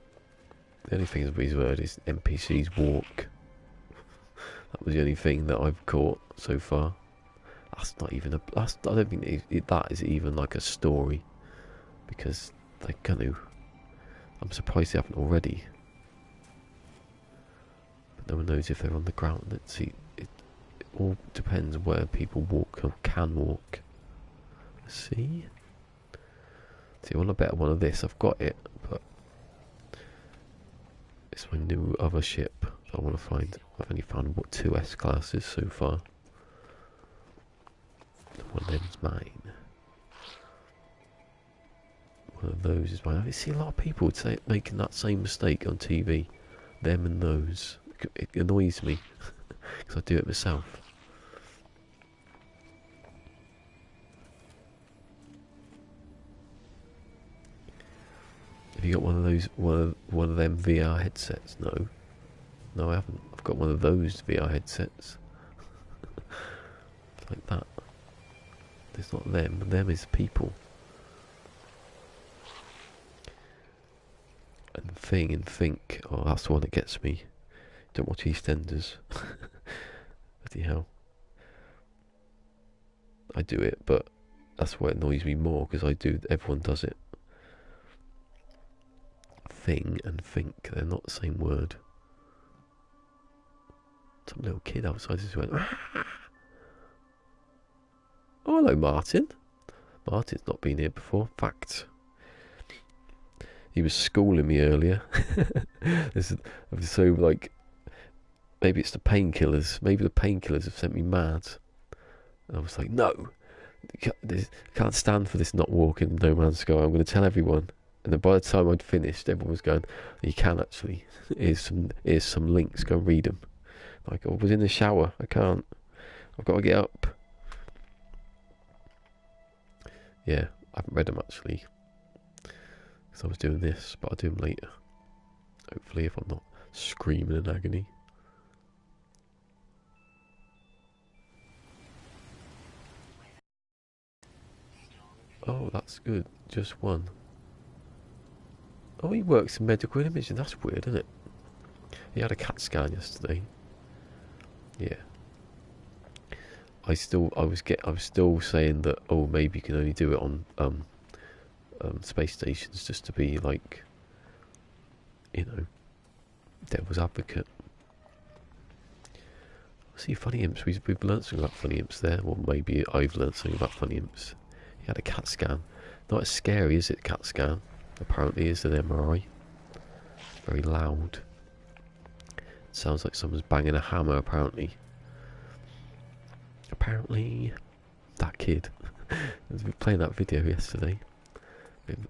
the only thing we've heard is NPCs walk. That was the only thing that I've caught so far. That's not even a. I don't think that is even like a story, because they're gonna. I'm surprised they haven't already. But no one knows if they're on the ground. Let's see. It all depends where people walk or can walk. Let's see. See, I want a better one of this. I've got it, but it's my new other ship that I want to find. I've only found what 2 S classes so far. One of them's mine. One of those is mine. I see a lot of people making that same mistake on TV. Them and those. It annoys me because I do it myself. Have you got one of those, one of them VR headsets? No, I haven't. I've got one of those VR headsets. Like that. It's not them. Them is people. And Thing and Think. Oh, that's the one that gets me. Don't watch EastEnders. Bloody hell. I do it, but that's what annoys me more, because everyone does it. Thing and Think, they're not the same word. Some little kid outside just went, ah! Oh, hello, Martin. Martin's not been here before. Fact. He was schooling me earlier. So, like, maybe it's the painkillers. Maybe the painkillers have sent me mad. And I was like, no. Can't stand for this not walking in No Man's Sky. I'm going to tell everyone. And then by the time I'd finished, everyone was going, you can actually. Here's some links. Go and read them. Like, I was in the shower. I can't. I've got to get up. Yeah, I haven't read them actually, because I was doing this, but I'll do them later. Hopefully, if I'm not screaming in agony. Oh, that's good. Just one. Oh, he works in medical imaging. That's weird, isn't it? He had a CAT scan yesterday. Yeah. I was still saying that, oh, maybe you can only do it on space stations, just to be like, you know, devil's advocate. See, funny imps. We've learnt something about funny imps there. Well, maybe I've learnt something about funny imps. He had a CAT scan. Not as scary, is it? CAT scan. Apparently, is an MRI. Very loud. Sounds like someone's banging a hammer. Apparently, that kid. We were playing that video yesterday.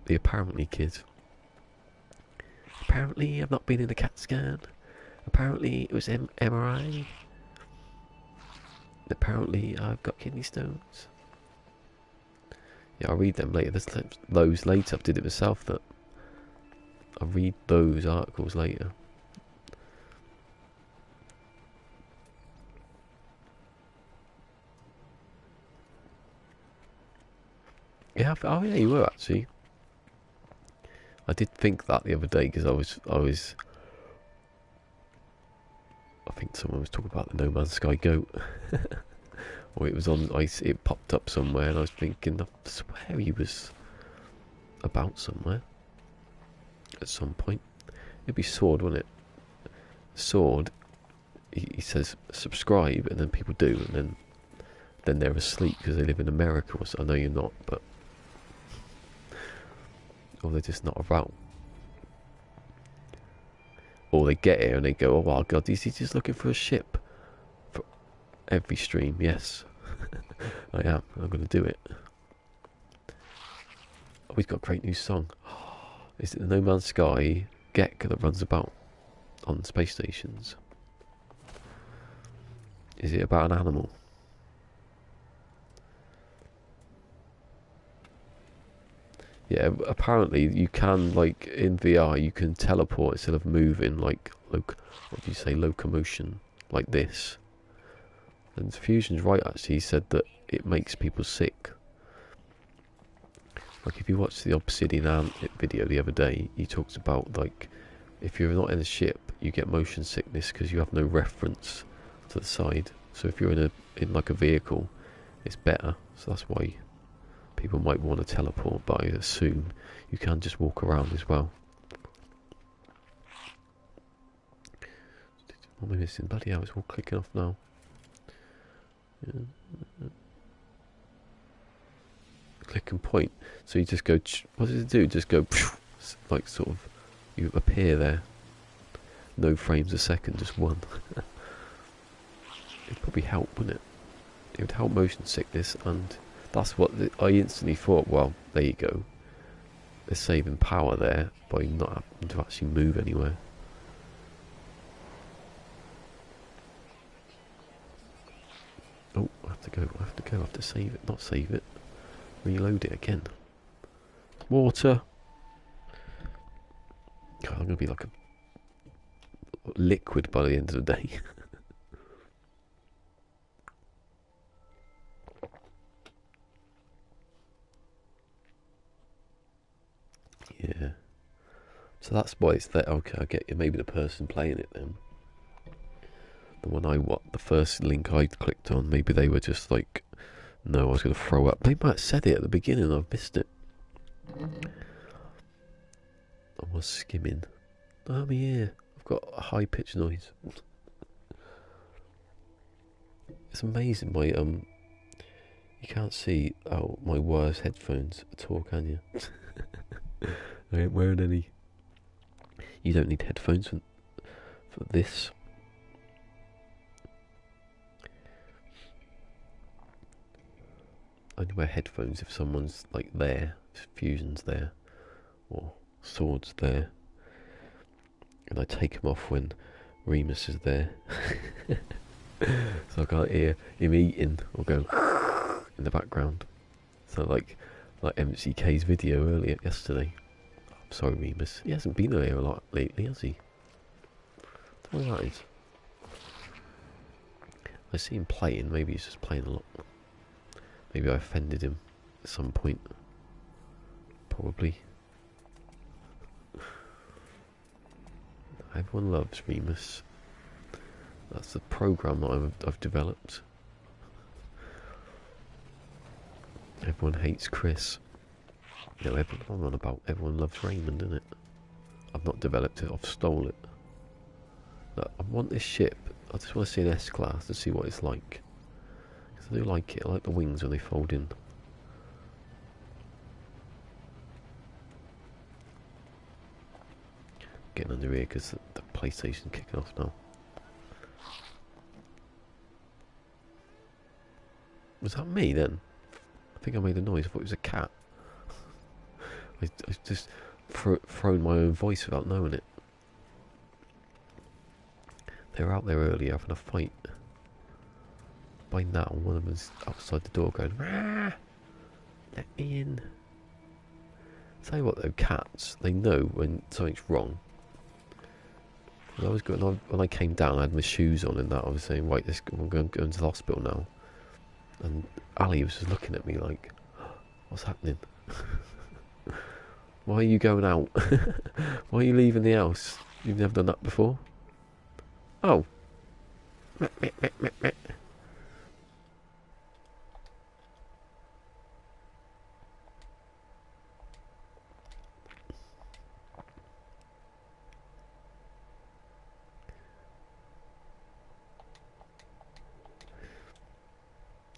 The apparently kid. Apparently, I've not been in a CAT scan. Apparently, it was MRI. Apparently, I've got kidney stones. Yeah, I'll read them later. There's loads later. I did it myself. That I'll read those articles later. Yeah, oh yeah, you were actually. I did think that the other day, because I think someone was talking about the No Man's Sky goat. Or it was on ice, it popped up somewhere, and I was thinking, I swear he was about somewhere at some point. It'd be Sword, wouldn't it? Sword, he says subscribe, and then people do, and then they're asleep because they live in America. Or so. I know you're not, but or they're just not about. Or they get here and they go, oh my god, is he just looking for a ship? For every stream, yes. I am. I'm going to do it. Oh, he's got a great new song. Is it the No Man's Sky Gek that runs about on space stations? Is it about an animal? Yeah, apparently you can, like, in VR, you can teleport instead of moving, like, what do you say, locomotion, like this. And Fusion's right, actually. He said that it makes people sick. Like, if you watch the Obsidian Ant video the other day, he talks about, like, if you're not in a ship, you get motion sickness because you have no reference to the side. So if you're in like a vehicle, it's better. So that's why people might want to teleport, but I assume you can just walk around as well. What am I missing? Bloody hell, it's all clicking off now. Yeah. Click and point. So you just go, what does it do? Just go, like, sort of, you appear there. No frames a second, just one. It'd probably help, wouldn't it? It would help motion sickness, and that's what I instantly thought, well, there you go. They're saving power there by not having to actually move anywhere. Oh, I have to go, I have to save it, not save it. Reload it again. Water! God, I'm going to be like a liquid by the end of the day. Yeah. So that's why it's there. Okay, I get you. Maybe the person playing it then. The one the first link I clicked on, maybe they were just like, no, I was going to throw up. They might have said it at the beginning, I've missed it. I was skimming. Oh, my ear. I've got a high pitched noise. It's amazing. My you can't see my wireless headphones at all, can you? I ain't wearing any. You don't need headphones for this. I only wear headphones if someone's like there, if Fusion's there, or Sword's there, and I take them off when Remus is there. So I can't hear him eating or go in the background. So like MCK's video earlier yesterday. I'm sorry, Remus. He hasn't been here a lot lately, has he? I don't know what that is. I see him playing. Maybe he's just playing a lot. Maybe I offended him at some point. Probably. Everyone loves Remus. That's the program that I've developed. Everyone hates Chris. No, everyone loves Raymond, isn't it? I've not developed it, I've stole it. Look, I want this ship. I just want to see an S-Class to see what it's like. Because I do like it. I like the wings when they fold in. Getting under here because the PlayStation's kicking off now. Was that me then? I think I made a noise. I thought it was a cat. I just thrown my own voice without knowing it. They were out there earlier having a fight. By now, one of them's outside the door going, "Rah! Let me in." Tell you what though, cats, they know when something's wrong. When I came down, I had my shoes on and that. I was saying, right, I'm going to the hospital now. And Ali was just looking at me like, what's happening? Why are you going out? Why are you leaving the house? You've never done that before? Oh.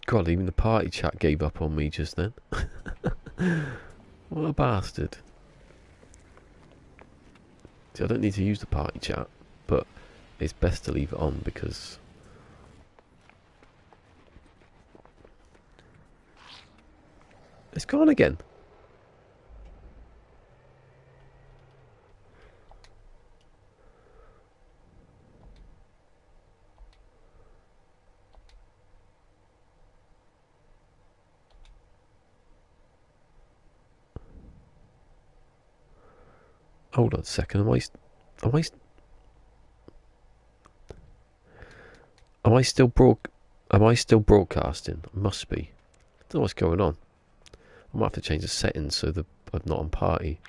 God, even the party chat gave up on me just then. What a bastard. See, I don't need to use the party chat, but it's best to leave it on because it's gone again. Hold on a second. Am I, am I still Am I still broadcasting? Must be. I don't know what's going on. I might have to change the settings so that I'm not on party.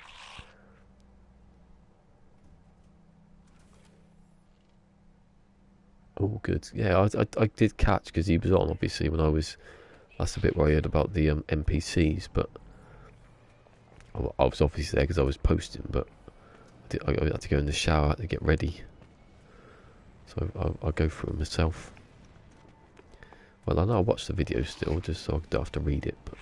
Oh, good. Yeah, I did catch because he was on, obviously, when I was... That's the bit where I heard about the NPCs, but... I was obviously there because I was posting, but... I had to go in the shower, I had to get ready. So I'll go through it myself. Well, I know I'll watch the video still, just so I don't have to read it, but...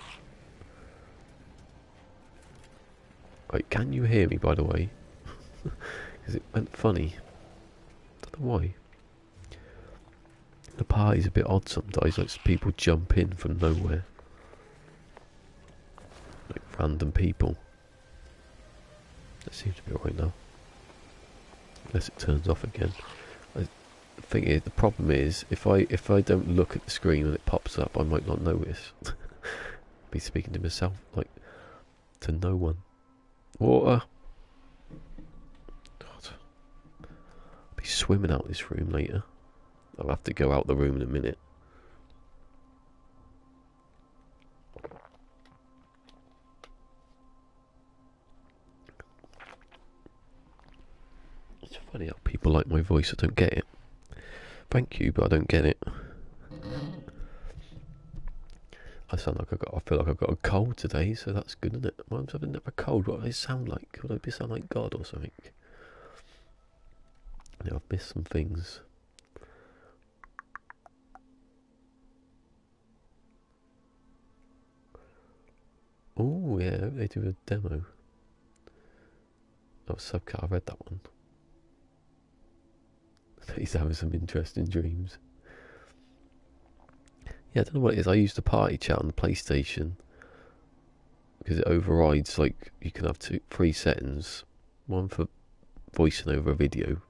Right, can you hear me, by the way? Because it went funny. Don't know why. The party's a bit odd sometimes, like people jump in from nowhere. Like random people. That seems to be alright now. Unless it turns off again. The thing is, the problem is, if I don't look at the screen when it pops up, I might not notice. Be speaking to myself, like, to no one. Water! God. I'll be swimming out this room later. I'll have to go out the room in a minute. It's funny how people like my voice. I don't get it. Thank you, but I don't get it. I feel like I've got a cold today, so that's good, isn't it? I'm having a cold. What do I sound like? Would I sound like God or something? Yeah, I've missed some things. Oh yeah, they do a demo. Oh, Subcar, I read that one. He's having some interesting dreams. Yeah, I don't know what it is. I use the party chat on the PlayStation because it overrides, like, you can have three settings. One for voicing over a video,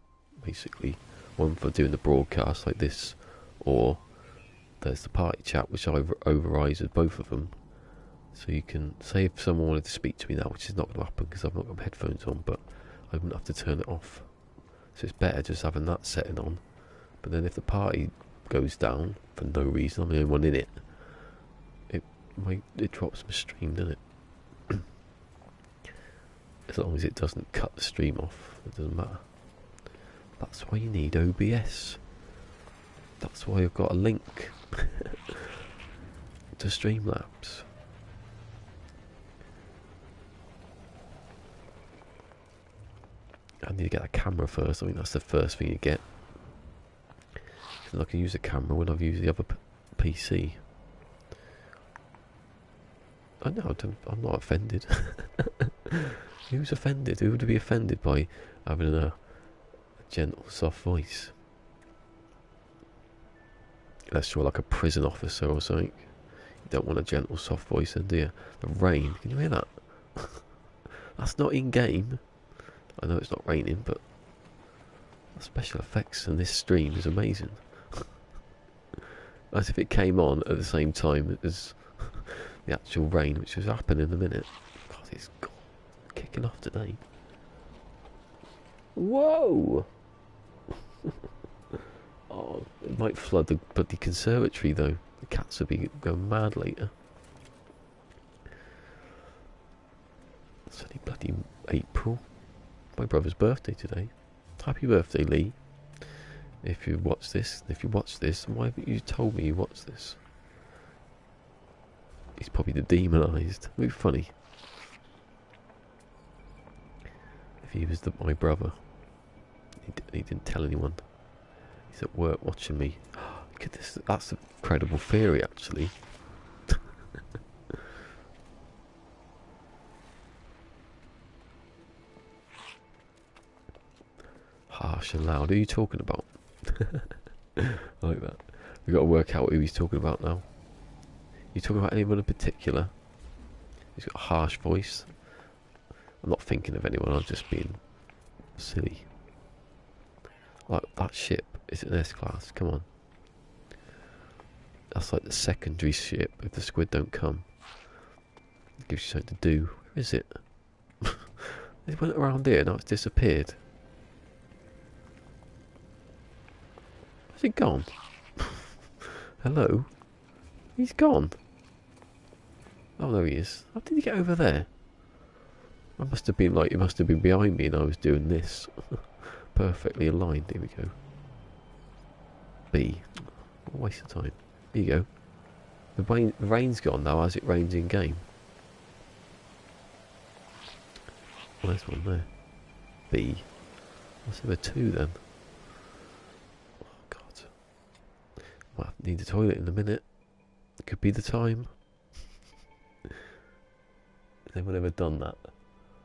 basically. One for doing the broadcast like this. Or there's the party chat, which overrides with both of them. So you can say if someone wanted to speak to me now, which is not going to happen because I've not got my headphones on, but I wouldn't have to turn it off. So it's better just having that setting on. But then if the party goes down for no reason, I'm the only one in it, it drops my stream, doesn't it? As long as it doesn't cut the stream off, it doesn't matter. That's why you need OBS. That's why I've got a link to Streamlabs. I need to get a camera first. I think that's the first thing you get. I can use a camera when I've used the other PC. I know, I'm not offended. Who's offended? Who would be offended by having a gentle, soft voice? Unless you're like a prison officer or something. You don't want a gentle, soft voice, then do you? The rain, can you hear that? That's not in-game. I know it's not raining, but the special effects in this stream is amazing. As if it came on at the same time as the actual rain, which was happening in a minute. God, it's kicking off today. Whoa! Oh, it might flood the bloody conservatory though. The cats will be going mad later. It's only bloody April. My brother's birthday today. Happy birthday, Lee. If you watch this, why haven't you told me you watched this? He's probably demonised. It would be funny if he was my brother. He didn't tell anyone. He's at work watching me. Look at this. That's a credible theory, actually. Harsh and loud. Who are you talking about? I like that. We've got to work out who he's talking about now. You talking about anyone in particular? He's got a harsh voice. I'm not thinking of anyone. I'm just being silly. Like that ship. Is it an S-class? Come on. That's like the secondary ship if the squid don't come. It gives you something to do. Where is it? It went around here, now it's disappeared. Has it gone? Hello? He's gone. Oh, there he is. How did he get over there? I must have been like, it must have been behind me and I was doing this. Perfectly aligned. Here we go. B. What a waste of time. Here you go. The rain's gone now as it rains in game. Well, there's one there. B. What's number 2 then? Oh, God. Well, I need a toilet in a minute. Could be the time. Has anyone ever done that?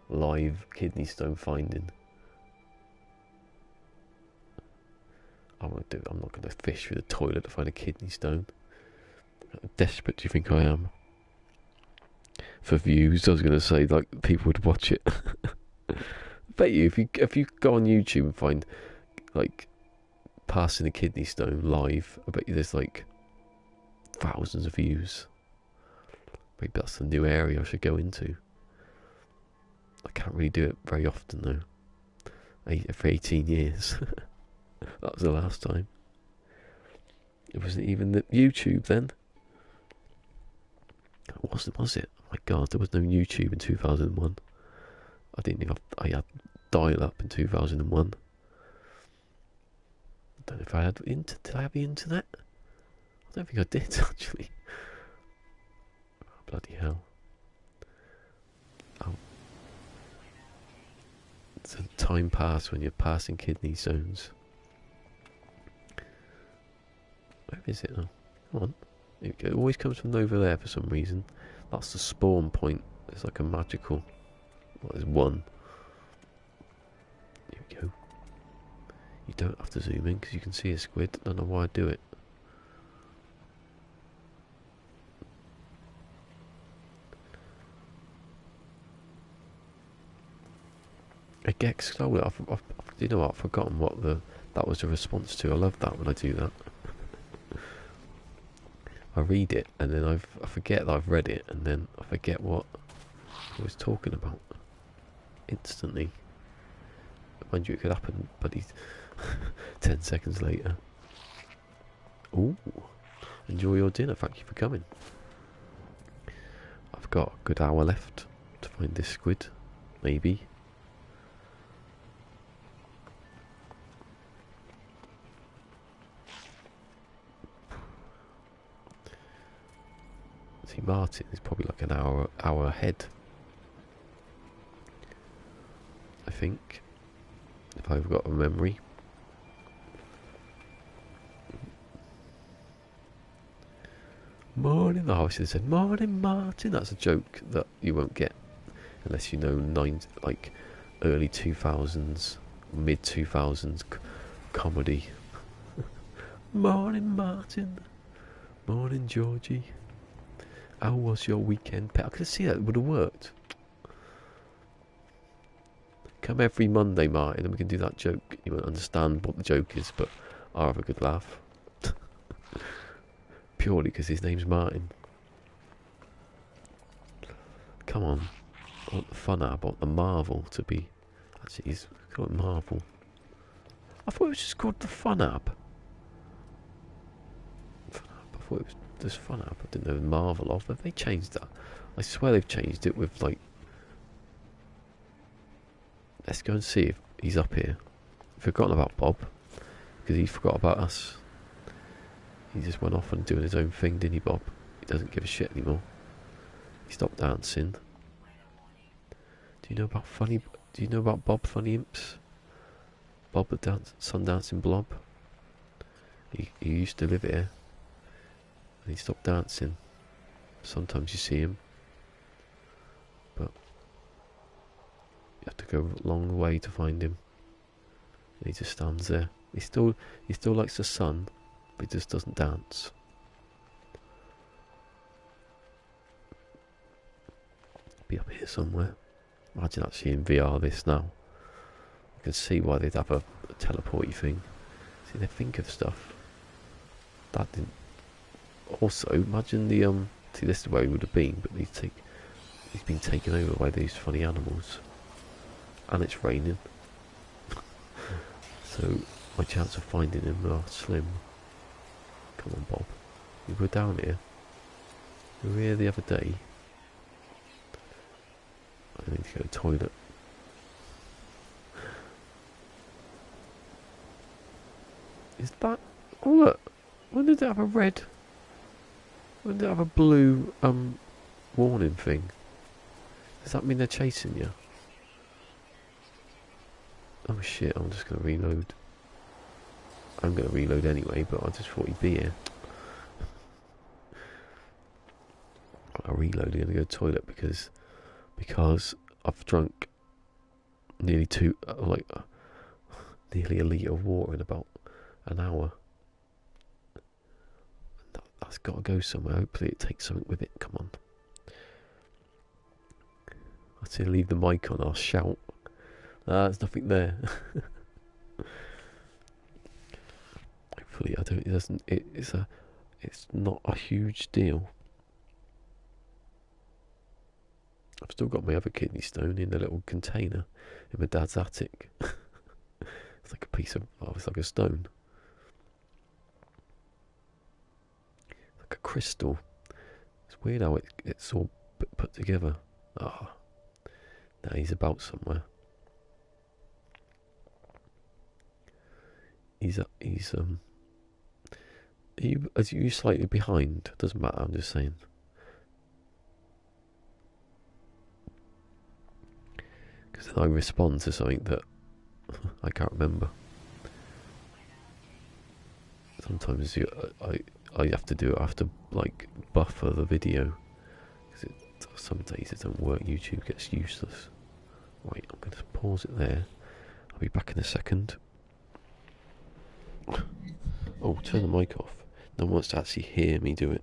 Live kidney stone finding. I won't do it. I'm not going to fish through the toilet to find a kidney stone. How desperate do you think I am? For views, I was going to say, like, people would watch it. I bet you, if you go on YouTube and find, like, passing a kidney stone live, I bet you there's, like, thousands of views. Maybe that's the new area I should go into. I can't really do it very often, though. For 18 years. That was the last time. It wasn't even the YouTube then. It wasn't, was it? Oh my God, there was no YouTube in 2001. I didn't think I had dial-up in 2001. I don't know if I had did I have the internet? I don't think I did, actually. Oh, bloody hell. Oh. It's a time pass when you're passing kidney stones. Where is it now? Come on. It always comes from over there for some reason. That's the spawn point. It's like a magical... Well, there's one. Here we go. You don't have to zoom in because you can see a squid. I don't know why I do it. It gets slower. You know what? I've forgotten what that was a response to. I love that when I do that. I read it and then I forget that I've read it and then I forget what I was talking about instantly. Mind you, it could happen, buddy. 10 seconds later. Ooh, enjoy your dinner. Thank you for coming. I've got a good hour left to find this squid, maybe. See, Martin is probably like an hour ahead. I think, if I've got a memory. Morning, oh, I should have said morning, Martin. That's a joke that you won't get unless you know like early 2000s, mid 2000s comedy. Morning, Martin. Morning, Georgie. How was your weekend, pet? I could see that it would have worked. Come every Monday, Martin, and we can do that joke. You won't understand what the joke is, but I'll have a good laugh. Purely because his name's Martin. Come on. I want the fun app. I want the Marvel to be... Actually, he's called Marvel. I thought it was just called the Fun app. I thought it was just Fun app. I didn't know Marvel off. Have they changed that? I swear they've changed it with, like... Let's go and see if he's up here. I've forgotten about Bob. Because he forgot about us. He just went off and doing his own thing, didn't he, Bob? He doesn't give a shit anymore. He stopped dancing. Do you know about Bob Funny Imps? Bob the sun dancing blob? He used to live here. And he stopped dancing. Sometimes you see him. But you have to go a long way to find him. And he just stands there. He still likes the sun. But he just doesn't dance. Be up here somewhere. Imagine actually in VR this now. You can see why they'd have a teleporty thing. See, they think of stuff. That didn't... Also, imagine the... See, this is where he would have been, but he's been taken over by these funny animals. and it's raining. So my chance of finding him are slim. Come on, Bob. You were down here. You were here the other day. I need to go to the toilet. Is that... Oh look! When did it have a red... When did it have a blue, warning thing? Does that mean they're chasing you? Oh shit, I'm just going to reload. I'm going to reload anyway, but I just thought he'd be here. I'll reload, I'm going to go to the toilet because I've drunk nearly nearly a litre of water in about an hour. That's got to go somewhere. Hopefully it takes something with it. Come on. I'll say leave the mic on, I'll shout. There's nothing there. Hopefully it's not a huge deal. I've still got my other kidney stone in a little container in my dad's attic. It's like a piece of... it's like a stone. Like a crystal. It's weird how it's all put together. Now he's about somewhere. Are you slightly behind? Doesn't matter, I'm just saying. Because then I respond to something that I can't remember. Sometimes I have to do it. I have to like buffer the video because some days it doesn't work. YouTube gets useless. Right, I'm going to pause it there. I'll be back in a second. Oh, turn the mic off. No one wants to actually hear me do it.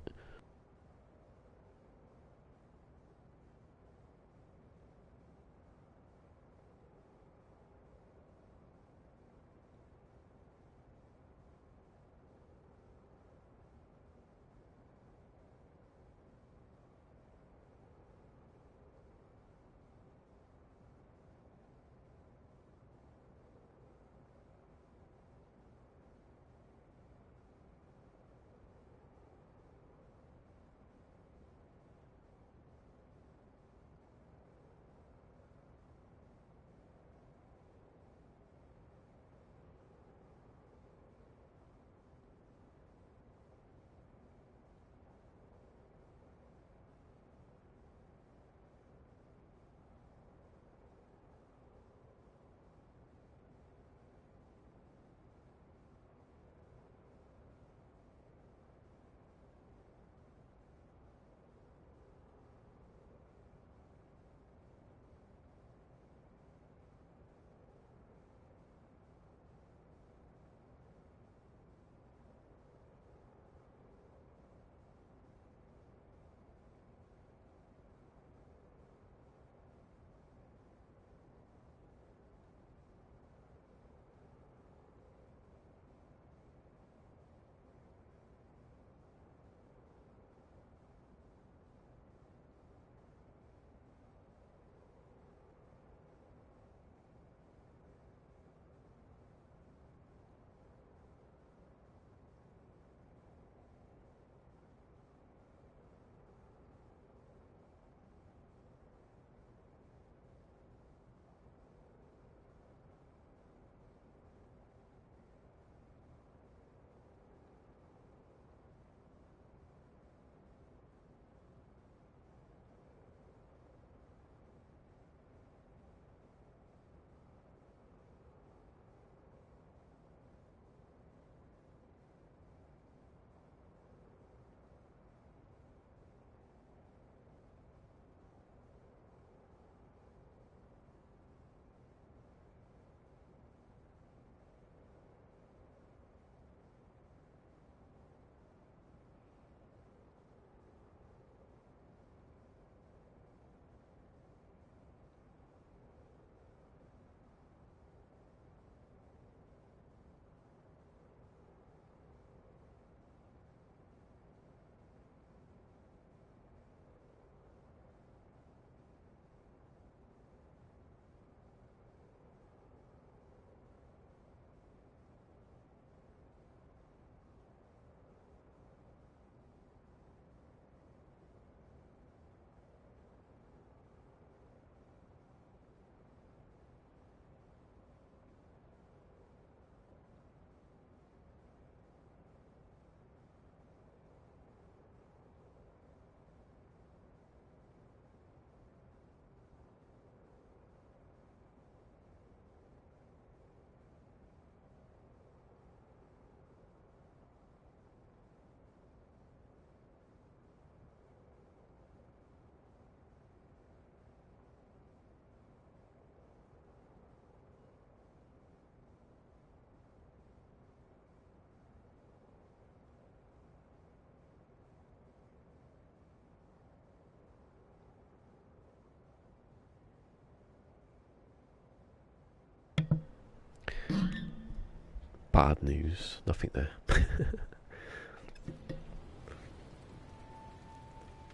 bad news. Nothing there.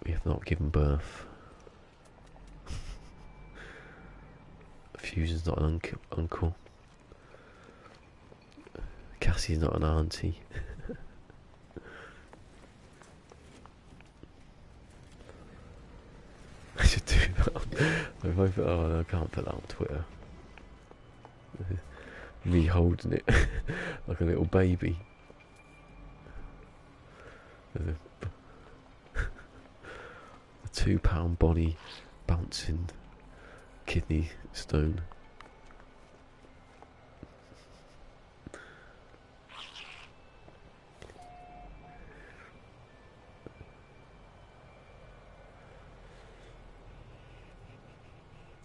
We have not given birth. Fusion's not an uncle. Cassie's not an auntie. I should do that. Oh, I can't put that on Twitter. Me holding it like a little baby. A £2 body bouncing kidney stone.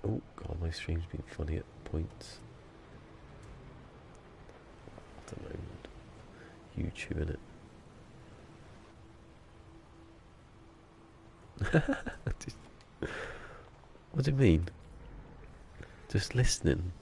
Oh god, my stream's been funny at points. I don't know. YouTube, innit? What do you mean? Just listening.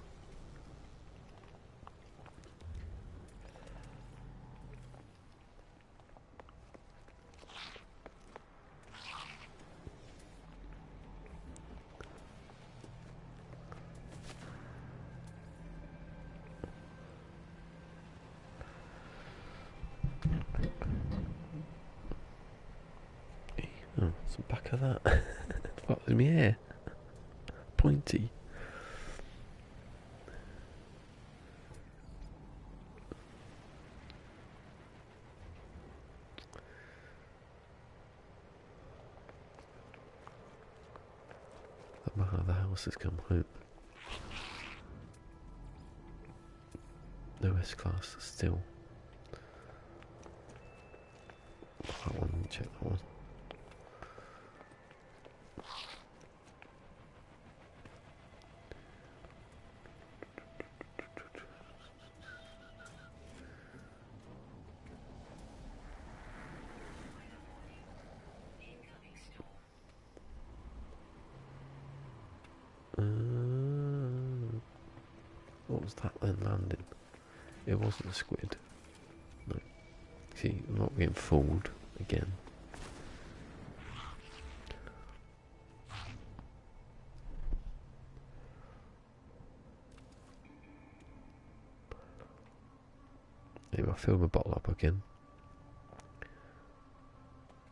Oh, what's the back of that? What was my hair? Pointy. That man of the house has come home. No S-Class still. That one, let me check that one. What was that then landing? It wasn't a squid. No. See, I'm not getting fooled again. Anyway, I fill my bottle up again.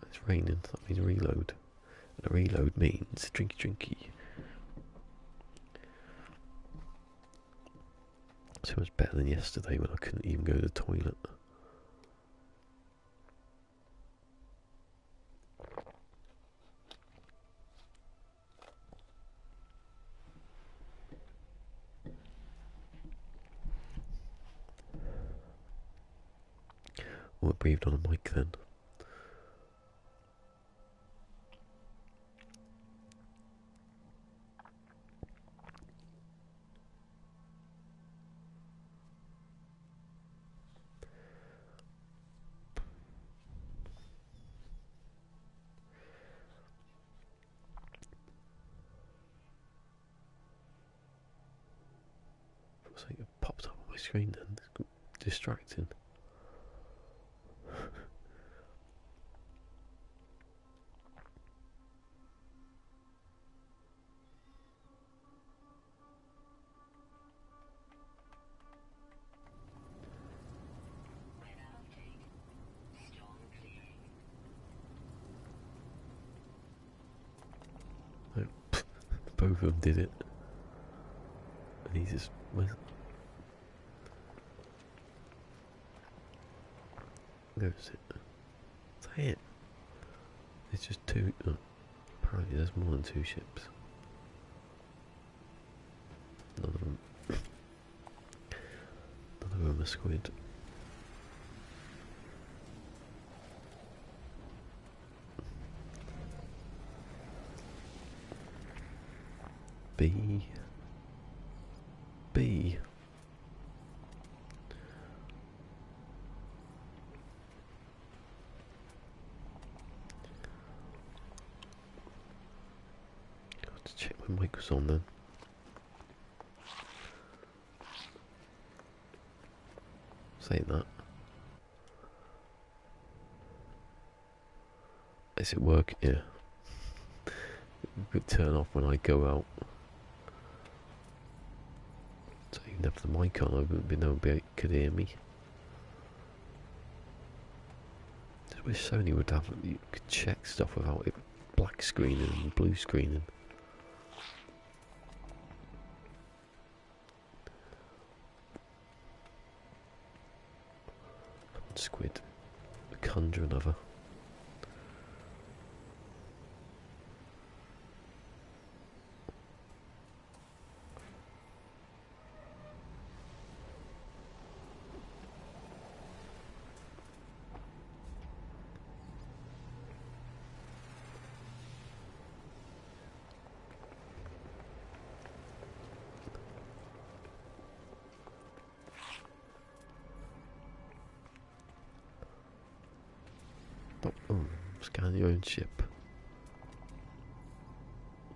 It's raining, so that means reload. And a reload means drinky. So much better than yesterday when I couldn't even go to the toilet. Oh, I breathed on a mic then. Something popped up on my screen then. It's distracting. No, both of them did it. And he just went. Where is it? Is that it? It's just two. Oh, apparently there's more than two ships. None of them are squid. B. Got to check my mic was on then. saying that. Is it working? Yeah. It could turn off when I go out. So even if the mic on, I wouldn't be nobody could hear me. I wish Sony would have, you could check stuff without it black screening and blue screening. Squid, conjure another. Oh, scan your own ship.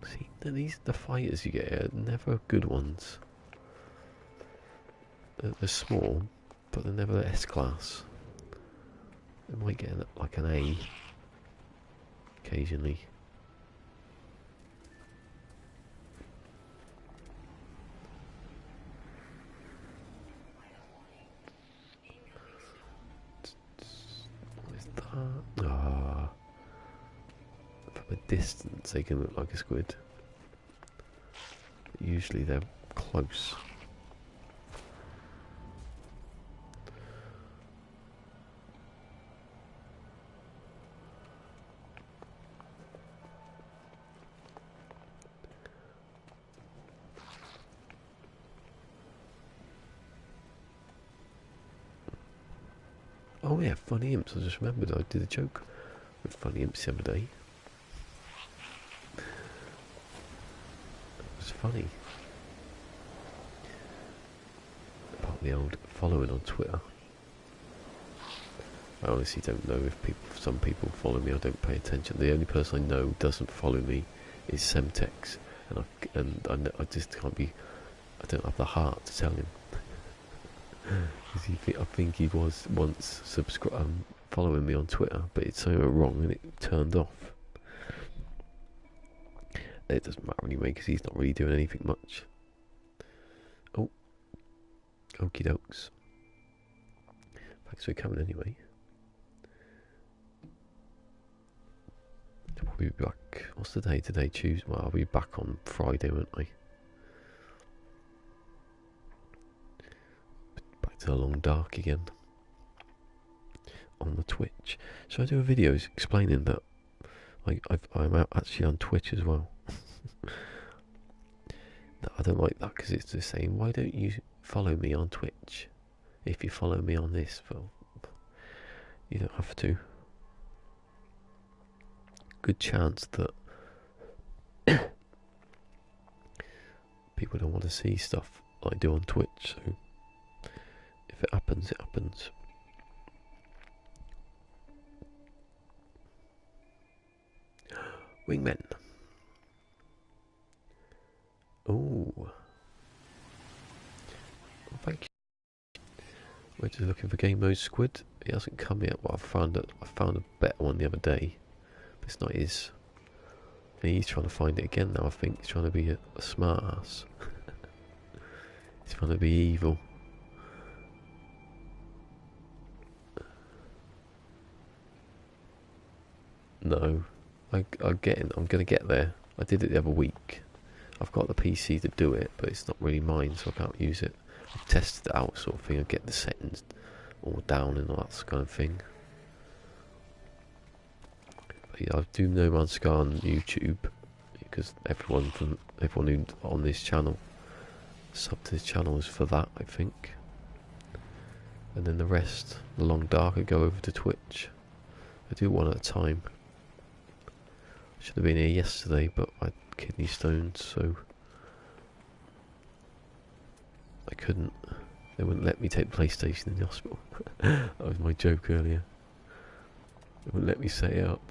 See, the fighters you get are never good ones. They're small, but they're never S-class. They might get like an A occasionally. What is that? Ah, from a distance they can look like a squid. But usually they're close. Oh yeah, funny imps. I just remembered I did a joke with funny imps the other day. It was funny. About the old following on Twitter. I honestly don't know if some people follow me. I don't pay attention. The only person I know doesn't follow me is Semtex, and I just can't be. I don't have the heart to tell him. I think he was once following me on Twitter, but it's so wrong and it turned off. It doesn't matter anyway because he's not really doing anything much. Oh, okie dokes. Thanks for coming anyway. We'll be back. What's the day today? Tuesday. Well, I'll be back on Friday, won't I? Back to the long dark again. On the Twitch. So I do a video explaining that I'm actually on Twitch as well. No, I don't like that because it's just saying, why don't you follow me on Twitch? If you follow me on this, well, you don't have to. Good chance that people don't want to see stuff I do on Twitch, so if it happens, it happens. Wingmen. Oh, thank you. We're just looking for game mode Squid. It hasn't come yet. Well, I found a better one the other day. But it's not his. And he's trying to find it again now. I think he's trying to be a smart ass. He's trying to be evil. No, I'm gonna get there. I did it the other week. I've got the PC to do it, but it's not really mine, so I can't use it. I've tested it out, sort of thing. I get the settings all down and all that kind of thing. But yeah, I do No Man's Sky on YouTube because everyone who on this channel, sub to this channel, is for that, I think. And then the rest, the long dark, I go over to Twitch. I do one at a time. Should have been here yesterday, but I had kidney stones, so I couldn't. They wouldn't let me take the PlayStation in the hospital. That was my joke earlier. They wouldn't let me set it up.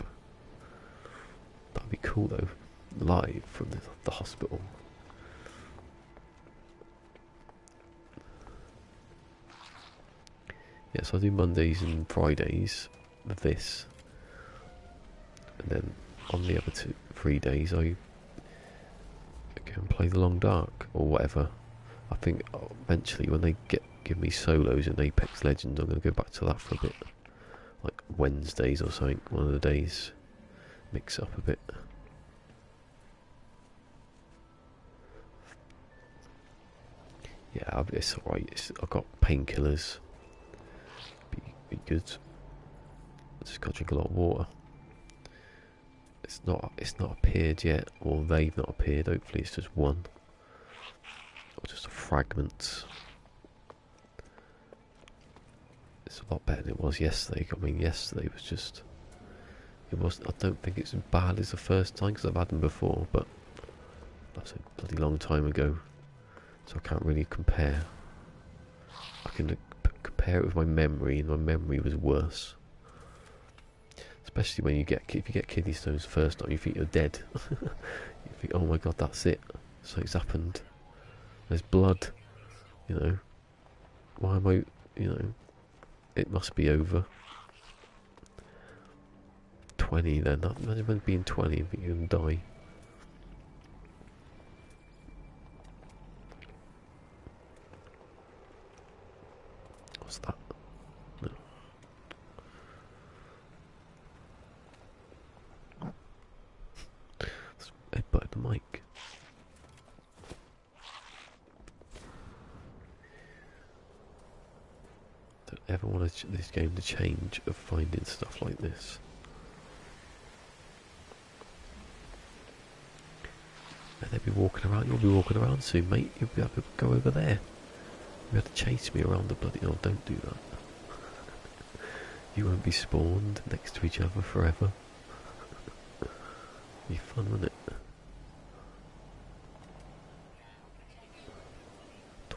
That'd be cool though, live from the hospital. Yeah, so I do Mondays and Fridays of this, and then on the other 3 days I go and play the Long Dark or whatever. I think eventually when they give me solos in Apex Legends, I'm going to go back to that for a bit, like Wednesdays or something. One of the days, mix up a bit. Yeah, it's alright. I've got painkillers. Be good. I just got to drink a lot of water. It's not appeared yet, or they've not appeared. Hopefully, it's just one, or just a fragment. It's a lot better than it was yesterday. I mean, yesterday was just. It wasn't. I don't think it's as bad as the first time because I've had them before, but that's a bloody long time ago, so I can't really compare. I can compare it with my memory, and my memory was worse. Especially when if you get kidney stones the first time, you think you're dead. You think, oh my god, that's it. Something's happened. There's blood. You know. Why am I? You know. It must be over. 20 then. Imagine when being 20 and think you're gonna die. What's that? No. Headbutt the mic. Don't ever want this game to change of finding stuff like this. And they'll be walking around. You'll be walking around soon, mate. You'll be able to go over there. You'll have to chase me around the bloody. Oh, don't do that. You won't be spawned next to each other forever. Be fun, wouldn't it?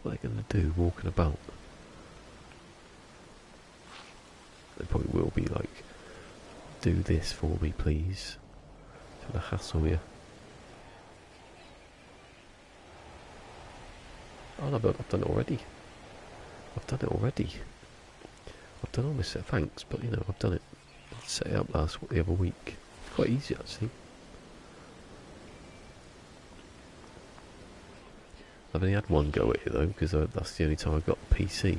What are they going to do walking about? They probably will be like, do this for me, please. To hassle you. Oh no, but I've done it already. I've done all my set. Thanks, but you know, I've done it. I set it up the other week. It's quite easy actually. I've only had one go at it though, because that's the only time I've got the PC.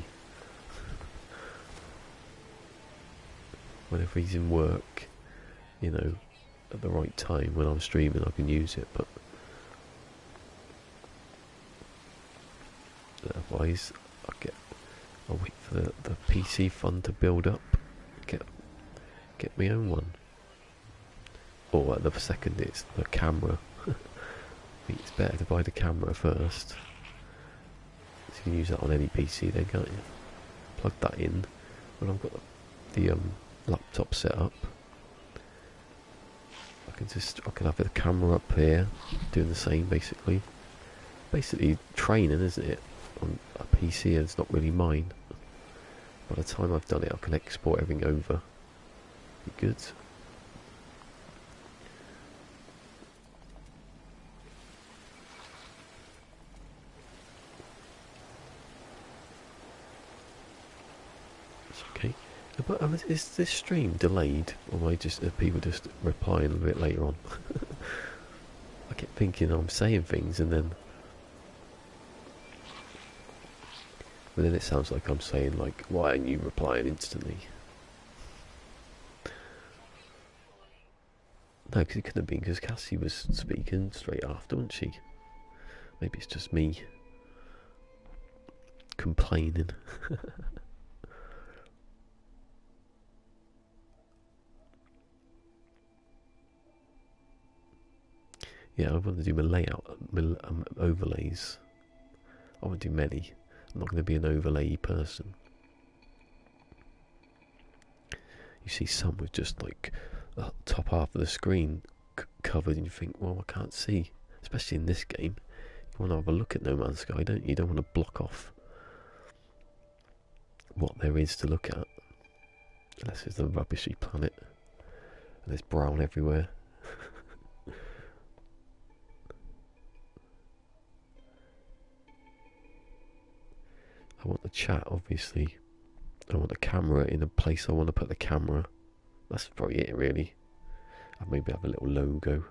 Whenever he's in work, you know, at the right time when I'm streaming, I can use it. But otherwise, I'll wait for the PC fund to build up. Get my own one. Or the second, it's the camera. I think it's better to buy the camera first. So you can use that on any PC then, can't you? Plug that in when I've got the laptop set up. I can have the camera up here, doing the same basically. Basically training, isn't it? On a PC, and it's not really mine. By the time I've done it, I can export everything over. Be good. It's okay. But is this stream delayed, or am I just people just replying a bit later on? I keep thinking I'm saying things and then. But then it sounds like I'm saying, like, why aren't you replying instantly? No, because it couldn't have been because Cassie was speaking straight after, wasn't she? Maybe it's just me complaining. Yeah, I want to do my layout, my overlays. I won't do many. I'm not going to be an overlay person. You see some with just like the top half of the screen covered, and you think, well, I can't see. Especially in this game, you want to have a look at No Man's Sky, don't you? You don't want to block off what there is to look at. Unless it's the rubbishy planet and there's brown everywhere. I want the chat, obviously, I want the camera in a place I want to put the camera. That's probably it, really. I'll maybe have a little logo.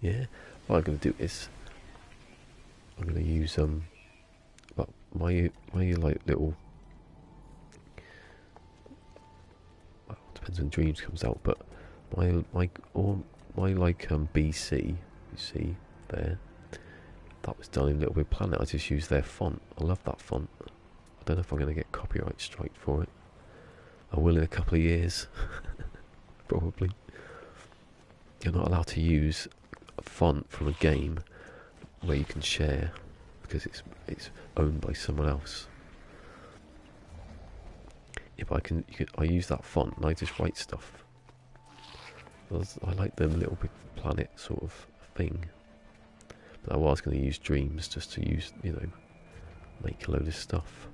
Yeah, what I'm going to do is I'm going to use but my like little, well, depends when Dreams comes out, but my like BC, you see there, that was done in Little Big Planet. I just used their font. I love that font. I don't know if I'm going to get copyright strike for it. I will in a couple of years, probably. You're not allowed to use a font from a game where you can share because it's owned by someone else. If I use that font and I just write stuff. I like the Little Big Planet sort of thing. But I was going to use Dreams just to use, make a load of stuff.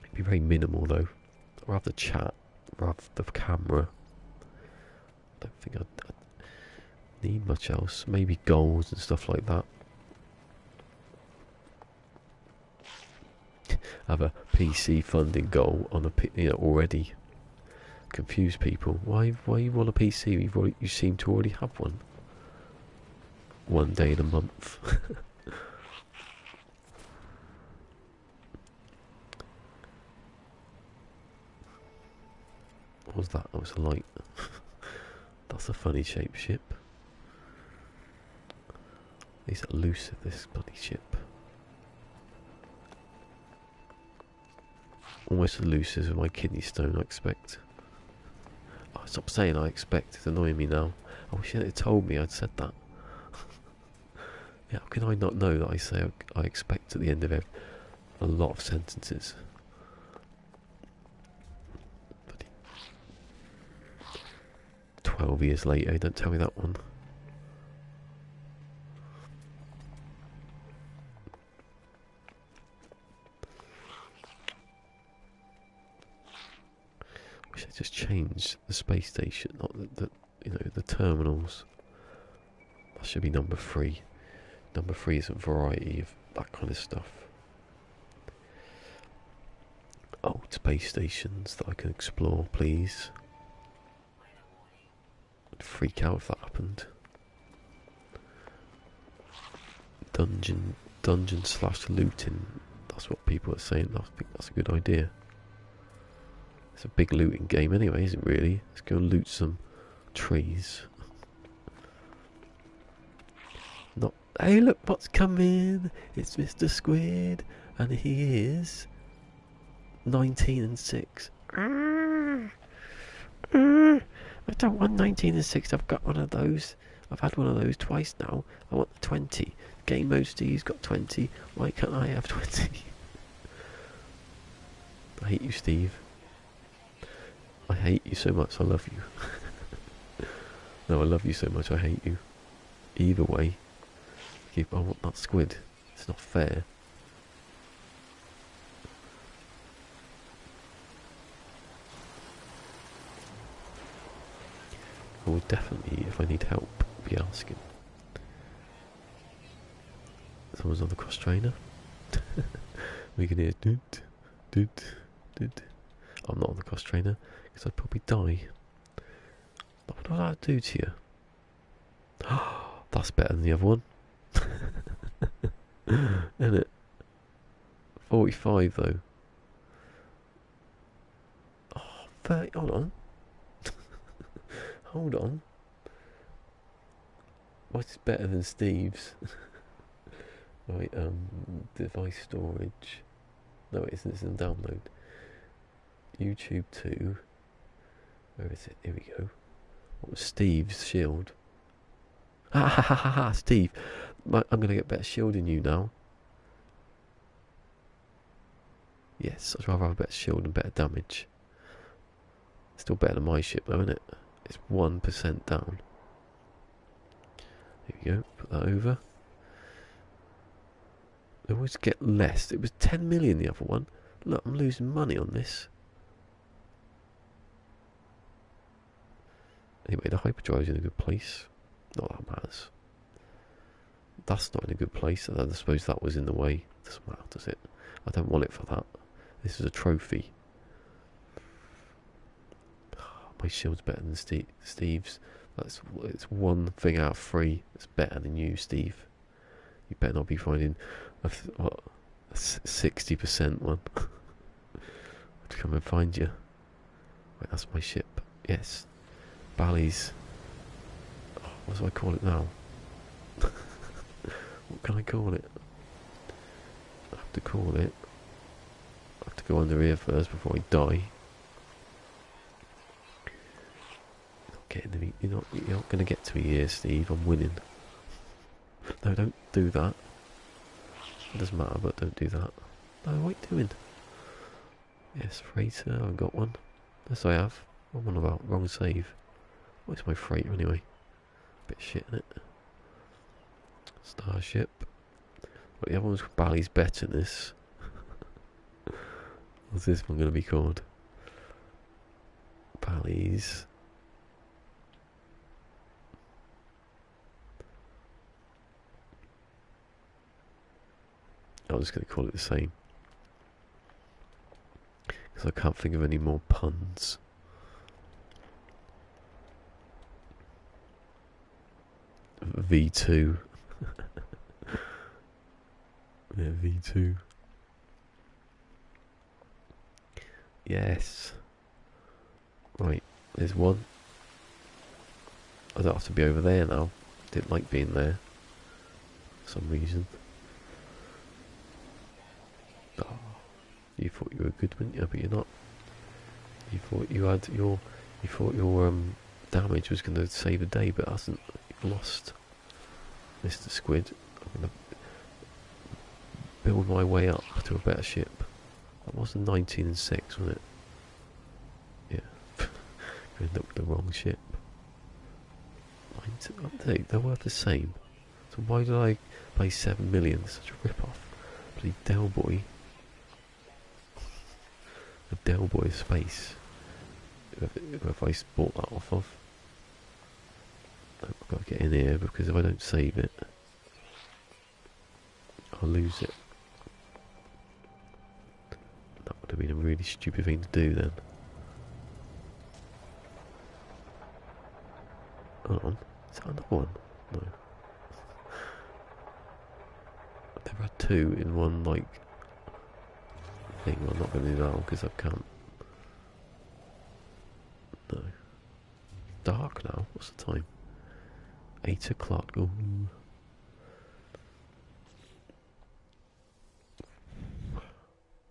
It'd be very minimal though. I'd rather chat, rather the camera. I don't think I'd need much else. Maybe goals and stuff like that. Have a PC funding goal on already. Confuse people. Why you want a PC? You seem to already have one. One day in a month. What was that? That was a light. That's a funny shaped ship. These are elusive, this bloody ship. Almost elusive with my kidney stone, I expect. Oh, stop saying I expect, it's annoying me now. I wish you had told me I'd said that. Yeah, how can I not know that I say I expect at the end of a lot of sentences? 12 years later, don't tell me that one. Wish I just changed the space station, not the terminals. That should be number 3. Number 3 is a variety of that kind of stuff. Old space stations that I can explore, please. I'd freak out if that happened. Dungeon / looting. That's what people are saying. I think that's a good idea. It's a big looting game anyway, isn't it really? Let's go and loot some trees. Not, hey look what's coming! It's Mr. Squid, and he is 19 and 6. I don't want 19 and 6, I've got one of those. I've had one of those twice now. I want the 20. Game mode Steve's got 20. Why can't I have 20? I hate you, Steve. I hate you so much, I love you. No, I love you so much, I hate you. Either way, I want that squid. It's not fair. I will definitely, if I need help, be asking. Someone's on the cross trainer. We can hear doot, doot, doot. I'm not on the cross trainer because I'd probably die. But what would I do to you? That's better than the other one. Isn't it? 45 though. Oh, 30. Hold on. Hold on. What's better than Steve's? Right, device storage. No, it isn't. It's in download. YouTube 2. Where is it? Here we go. What was Steve's shield? Ha ha ha ha ha! Steve, I'm gonna get better shield than you now. Yes, I'd rather have a better shield and better damage. Still better than my ship though, isn't it? It's 1% down. Here we go. Put that over. They always get less. It was 10 million the other one. Look, I'm losing money on this. Anyway, the hyperdrive's in a good place. Not that matters. That's not in a good place. I suppose that was in the way. Doesn't matter, does it? I don't want it for that. This is a trophy. My shield's better than Steve's. It's one thing out of three that's better than you, Steve. You better not be finding a 60% one. To come and find you. Wait, that's my ship. Yes. Bally's. Oh, what do I call it now? What can I call it? I have to call it. I have to go under here first before I die. You're not going to get to me here, Steve. I'm winning. No, don't do that. It doesn't matter, but don't do that. No, what are you doing? Yes, freighter. I haven't got one. Yes, I have. I'm on about wrong save. What's my freighter anyway? Bit shit in it. Starship. But the other one's Bally's better than this. What's this one going to be called? Bally's. I'm just going to call it the same. Because I can't think of any more puns. V2. Yeah, V2. Yes. Right, there's one. I don't have to be over there now. Didn't like being there. For some reason. Oh, you thought you were good, wouldn't you? But you're not. You thought you had your. You thought your damage was going to save the day, but it hasn't. You've lost, Mr. Squid. I'm going to build my way up to a better ship. That was a 19 and 6, wasn't it? Yeah. Going to look the wrong ship. 19, they're worth the same. So why did I pay 7 million? Such a rip-off. Bloody Del Boy. The Del Boy space. Whoever I bought that off of. I've got to get in here because if I don't save it, I'll lose it. That would have been a really stupid thing to do then. Hold on. Is that another one? No. I've never had two in one, like, thing. I'm not going to do that one because I can't. No. Dark now. What's the time? 8 o'clock. Ooh.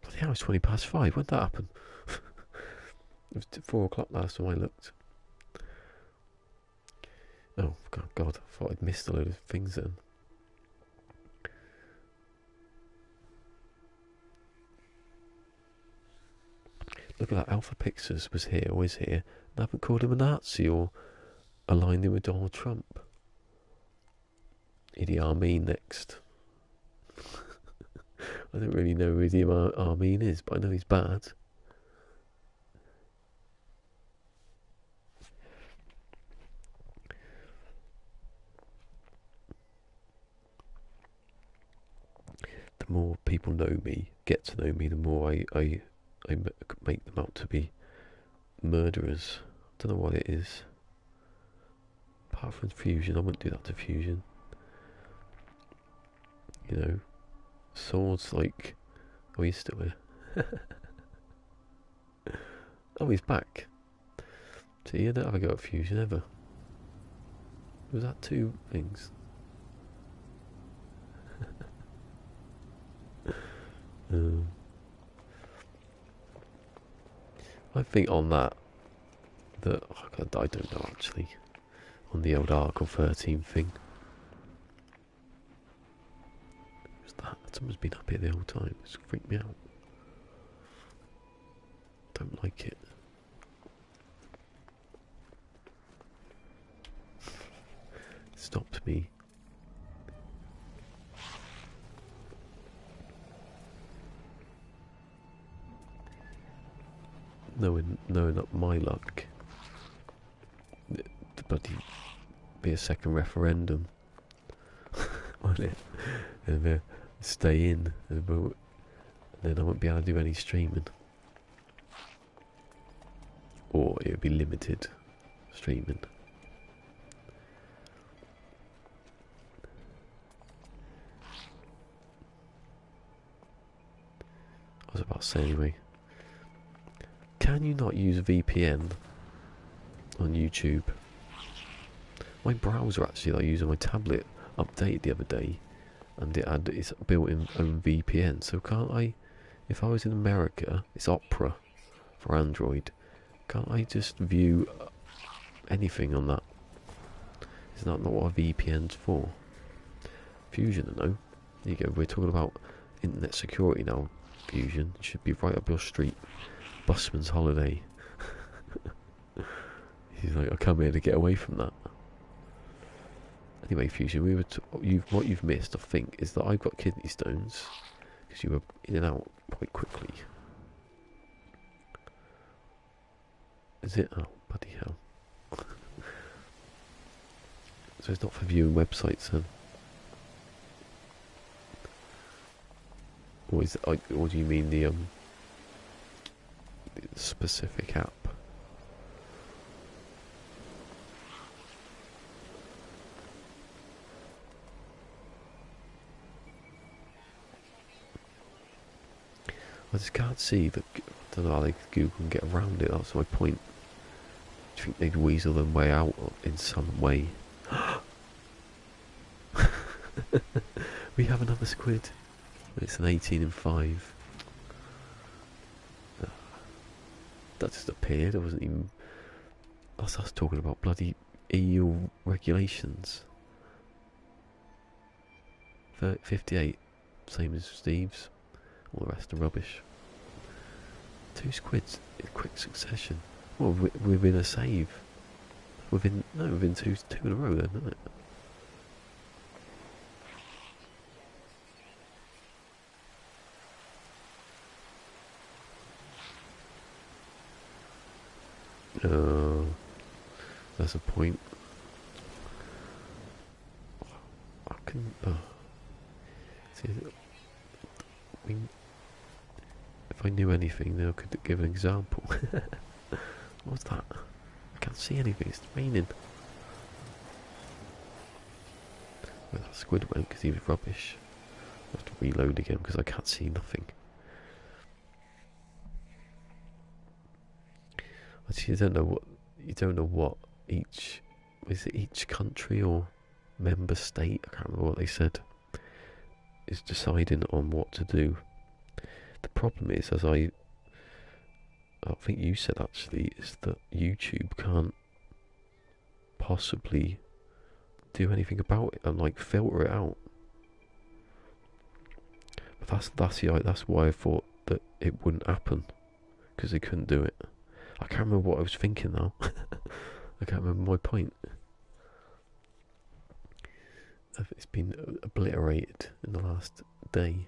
Bloody hell, it's 20 past 5. When did that happen? It was 4 o'clock last time I looked. Oh, God. I thought I'd missed a load of things then. Look at that. Alpha Pixels was here, always here. And I haven't called him a Nazi or aligned him with Donald Trump. Idi Amin next. I don't really know who Idi Amin is, but I know he's bad. The more people know me, get to know me, the more I make them out to be murderers. I don't know what it is. Apart from Fusion, I wouldn't do that to Fusion. You know, swords like. Oh, he's still here. Oh, he's back. See, I don't have a go at Fusion ever. Was that two things? I think on that, oh God, I don't know actually, on the old Article 13 thing. Who's that? Someone's been up here the whole time. It's freaked me out. Don't like it. Stops me. No, not my luck. The bloody be a second referendum, won't it? And stay in, and then I won't be able to do any streaming. Or it would be limited streaming. I was about to say anyway. Can you not use VPN on YouTube? My browser actually that I use on my tablet updated the other day, and it had its built-in own VPN. So can't I, if I was in America, it's Opera for Android, can't I just view anything on that? Is that not what a VPN's for? Fusion, I know. There you go, we're talking about internet security now. Fusion, it should be right up your street. Busman's holiday. He's like, I come here to get away from that. Anyway, Fusion, we were what you've missed, I think, is that I've got kidney stones because you were in and out quite quickly. Is it? Oh, bloody hell! So it's not for viewing websites then, or is it, or do you mean the specific app? I just can't see that. I don't know how Google can get around it. That's my point. Do you think they'd weasel their way out in some way? We have another squid. It's an 18 and 5. That just appeared. I wasn't even. That's us talking about bloody EU regulations. 58, same as Steve's. All the rest are rubbish. 2 squids in quick succession. Well, within a save. Within two in a row then, isn't it? That's a point. I can. See, if I knew anything, then I could give an example. What's that? I can't see anything. It's raining. Where that squid went because he was rubbish. I have to reload again because I can't see nothing. Actually, you don't know what each country or member state, I can't remember what they said, is deciding on what to do. The problem is, as I think you said actually, is that YouTube can't possibly do anything about it and like filter it out. But that's why I thought that it wouldn't happen, because they couldn't do it. I can't remember what I was thinking now. I can't remember my point. It's been obliterated in the last day.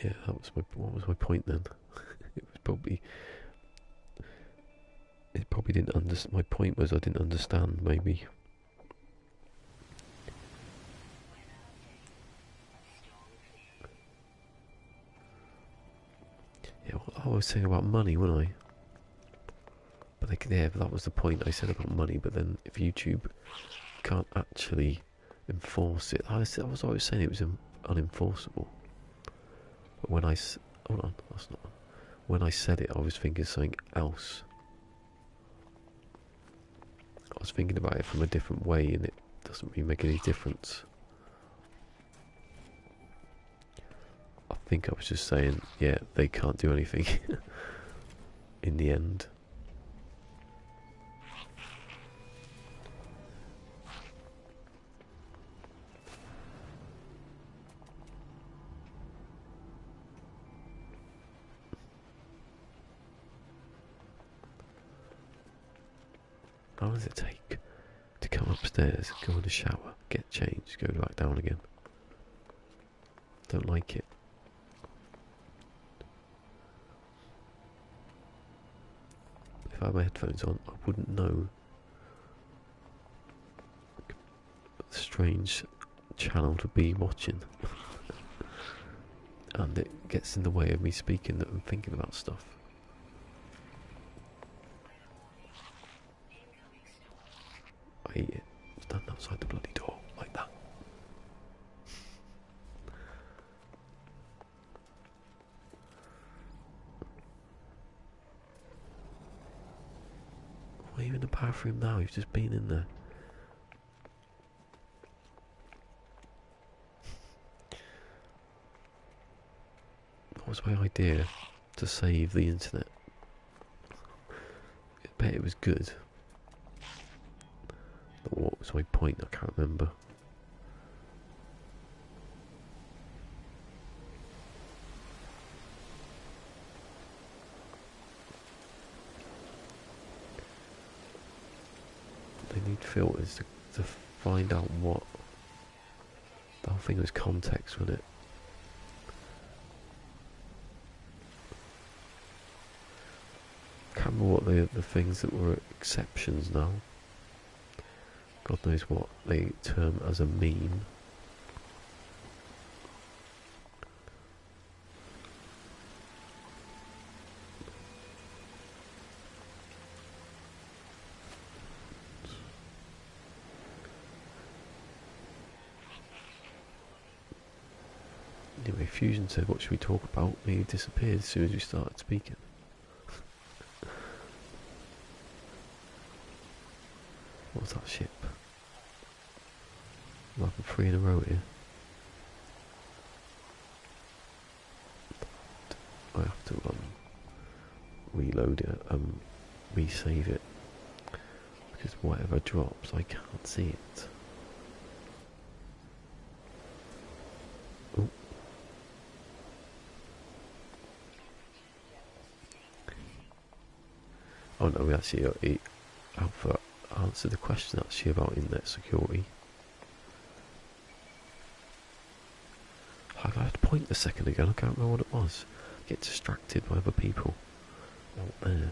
Yeah, what was my point then? It probably didn't understand. My point was I didn't understand, maybe. Yeah, I was saying about money, wasn't I? But that was the point I said about money. But then if YouTube can't actually enforce it, I was saying it was unenforceable. But when hold on, that's not. When I said it, I was thinking something else. I was thinking about it from a different way, and it doesn't really make any difference. I think I was just saying, yeah, they can't do anything in the end. How long does it take to come upstairs, go in the shower, get changed, go back down again? don't like it. If I had my headphones on, I wouldn't know the strange channel to be watching. And it gets in the way of me speaking and thinking about stuff. I hate it. Stand outside the bloody door like that. Why are you in the bathroom now? You've just been in there. What was my idea? To save the internet. I bet it was good. But what was my point? I can't remember. They need filters to find out what. The whole thing was context, wasn't it? I can't remember what the things that were exceptions now. God knows what they term as a meme. Anyway, Fusion said, what should we talk about? And he disappeared as soon as we started speaking. What was that ship? I'm having 3 in a row here. I have to reload it, resave it, because whatever drops, I can't see it. Oh. Oh no, we actually Alpha answered the question actually about internet security. I had a point a second ago, I can't remember what it was. I get distracted by other people out there.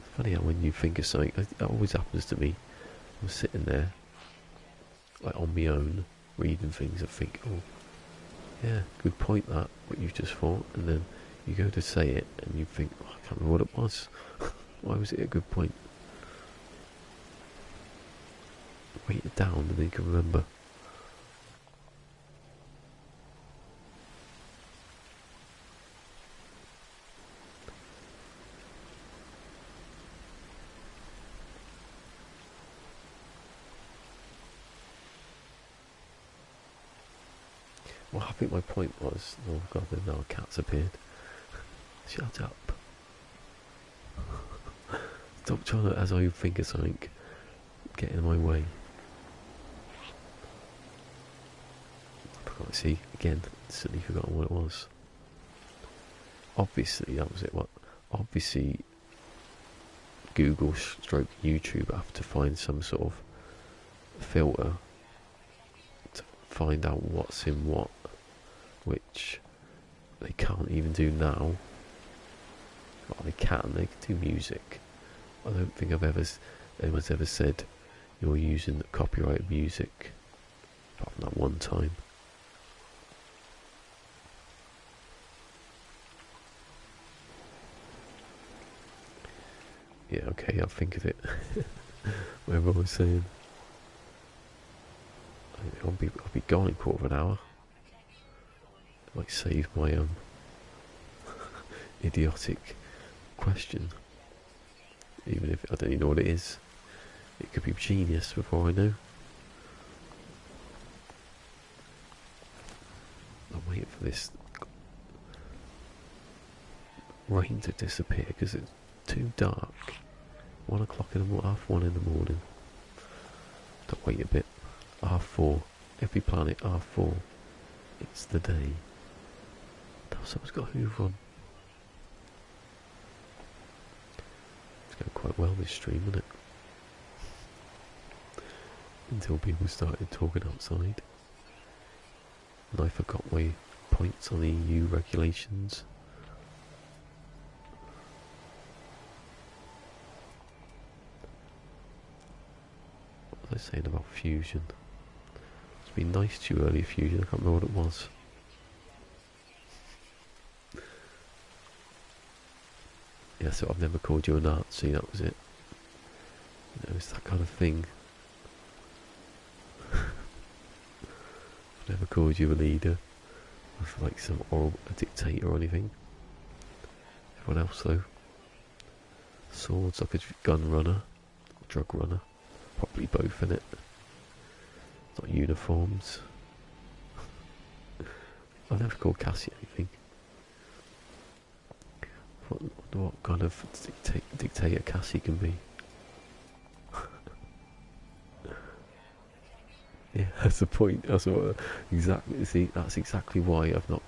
It's funny how when you think of something, it always happens to me. I'm sitting there, like on my own, reading things and think, oh, yeah, good point that, what you've just thought, and then you go to say it and you think, oh, I can't remember what it was. Why was it a good point? Write it down and then you can remember. Well, I think my point was, oh god, then now a cat's appeared. Shut up. Stop trying to, as I think of something, get in my way. See, again, suddenly forgotten what it was. Obviously, that was it. What? Obviously, Google stroke YouTube have to find some sort of filter to find out what's in what, which they can't even do now. Well, they can do music. I don't think anyone's ever said you're using copyrighted music, apart from that one time. Yeah, okay, I'll think of it. Whatever I was saying. I'll be gone in a quarter of an hour. I might save my idiotic question. Even if I don't even know what it is. It could be genius before I know. I'm waiting for this rain to disappear because it's too dark. 1 o'clock in the morning, 1:30 in the morning. Don't wait a bit. 4:30. Every planet 4:30. It's the day. Now someone's got Hoover on. It's going quite well this stream, isn't it? until people started talking outside. And I forgot my points on the EU regulations. What was I saying about Fusion? It's been nice to you earlier, Fusion. I can't remember what it was. Yeah, so I've never called you a Nazi, that was it. You know, it's that kind of thing. I've never called you a leader of like a dictator or anything. Everyone else though. Swords like a gun runner, drug runner. Probably both in it. Not uniforms. I've never called Cassie anything. What kind of dictator Cassie can be. Yeah, that's the point. That's what exactly. See, that's exactly why I've not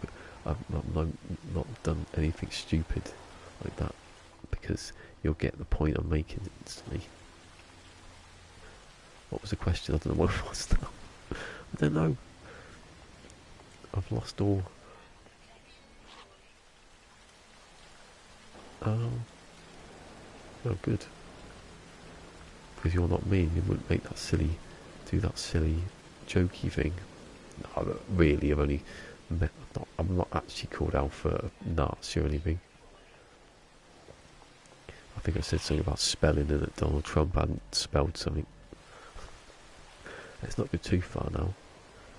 done anything stupid like that, because you'll get the point I'm making instantly. What was the question? I don't know what it was now. I don't know. I've lost all. Oh, good. Because you're not me, and you wouldn't make that silly, do that silly, jokey thing. No, but really, I'm not actually called Alpha Nazi or anything. I think I said something about spelling and that Donald Trump hadn't spelled something. Let's not go too far now.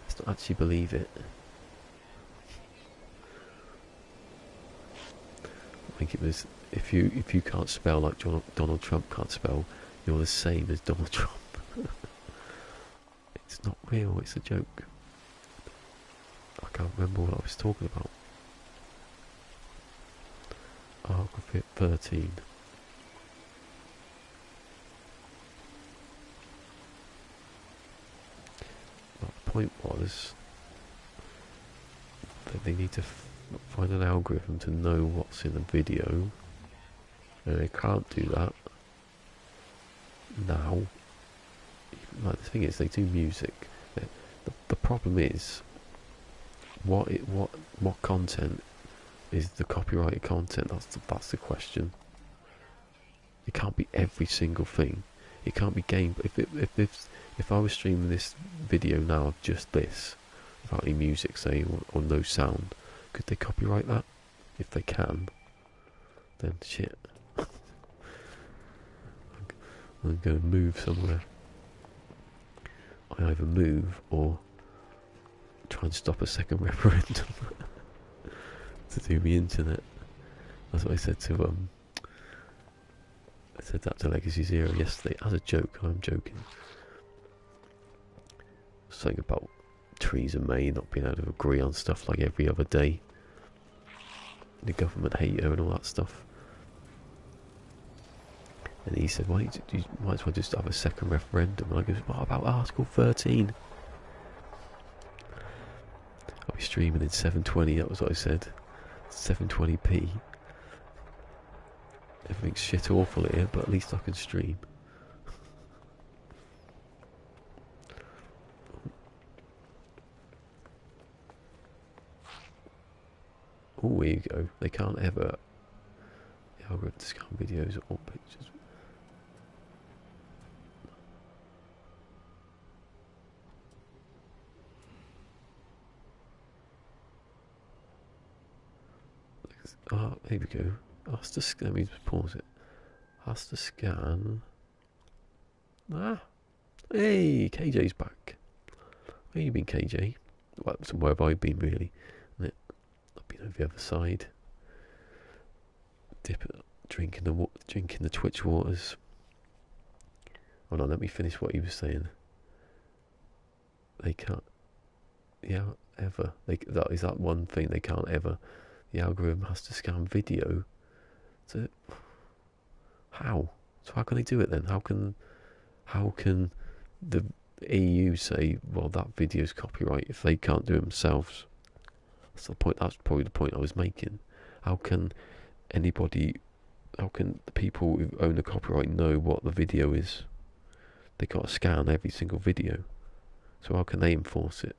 Let's not actually believe it. I think it was, if you can't spell like Donald Trump can't spell, you're the same as Donald Trump. It's not real, it's a joke. I can't remember what I was talking about. Article 13. Well, the point was that they need to find an algorithm to know what's in the video, and they can't do that now. Like, the thing is, they do music. The problem is, what content is the copyrighted content? That's the question. It can't be every single thing. It can't be game. If I was streaming this video now of just this, without any music, say, or no sound, could they copyright that? If they can, then shit. I'm going to move somewhere. I either move or try and stop a second referendum to do the internet. That's what I said to I said that to Legacy Zero yesterday as a joke. I'm joking. Something about Theresa May not being able to agree on stuff like every other day. The government hate her and all that stuff. And he said, well, you might as well just have a second referendum. And I go, what about Article 13? I'll be streaming in 720, that was what I said. 720p. Everything's shit awful here, but at least I can stream. Oh, here you go. They can't ever. The algorithm to scan videos or pictures. Oh, here we go. Let me just pause it. Has to scan. Hey, KJ's back. Where you been, KJ? Well, where have I been, really? I've been over the other side. Drinking the Twitch waters. Hold on, let me finish what he was saying. They can't. Yeah, ever. Is that one thing they can't ever. The algorithm has to scan video. So how? So how can they do it then? How can the EU say, well, that video's copyright if they can't do it themselves? That's the point. That's probably the point I was making. How can the people who own the copyright know what the video is? They got to scan every single video. So how can they enforce it?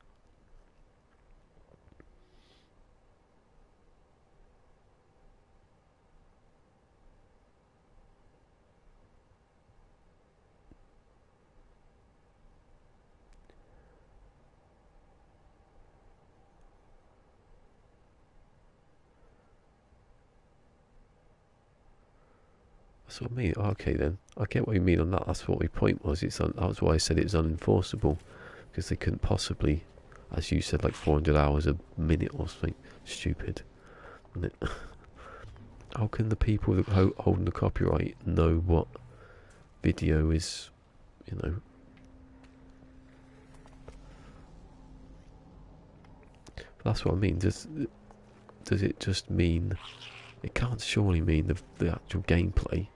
That's what I mean. Okay then, I get what you mean on that. That's what my point was. That's why I said it was unenforceable, because they couldn't possibly, as you said, like 400 hours a minute or something stupid. And how can the people that holding the copyright know what video is, you know? That's what I mean. Does it just mean? It can't surely mean the actual gameplay.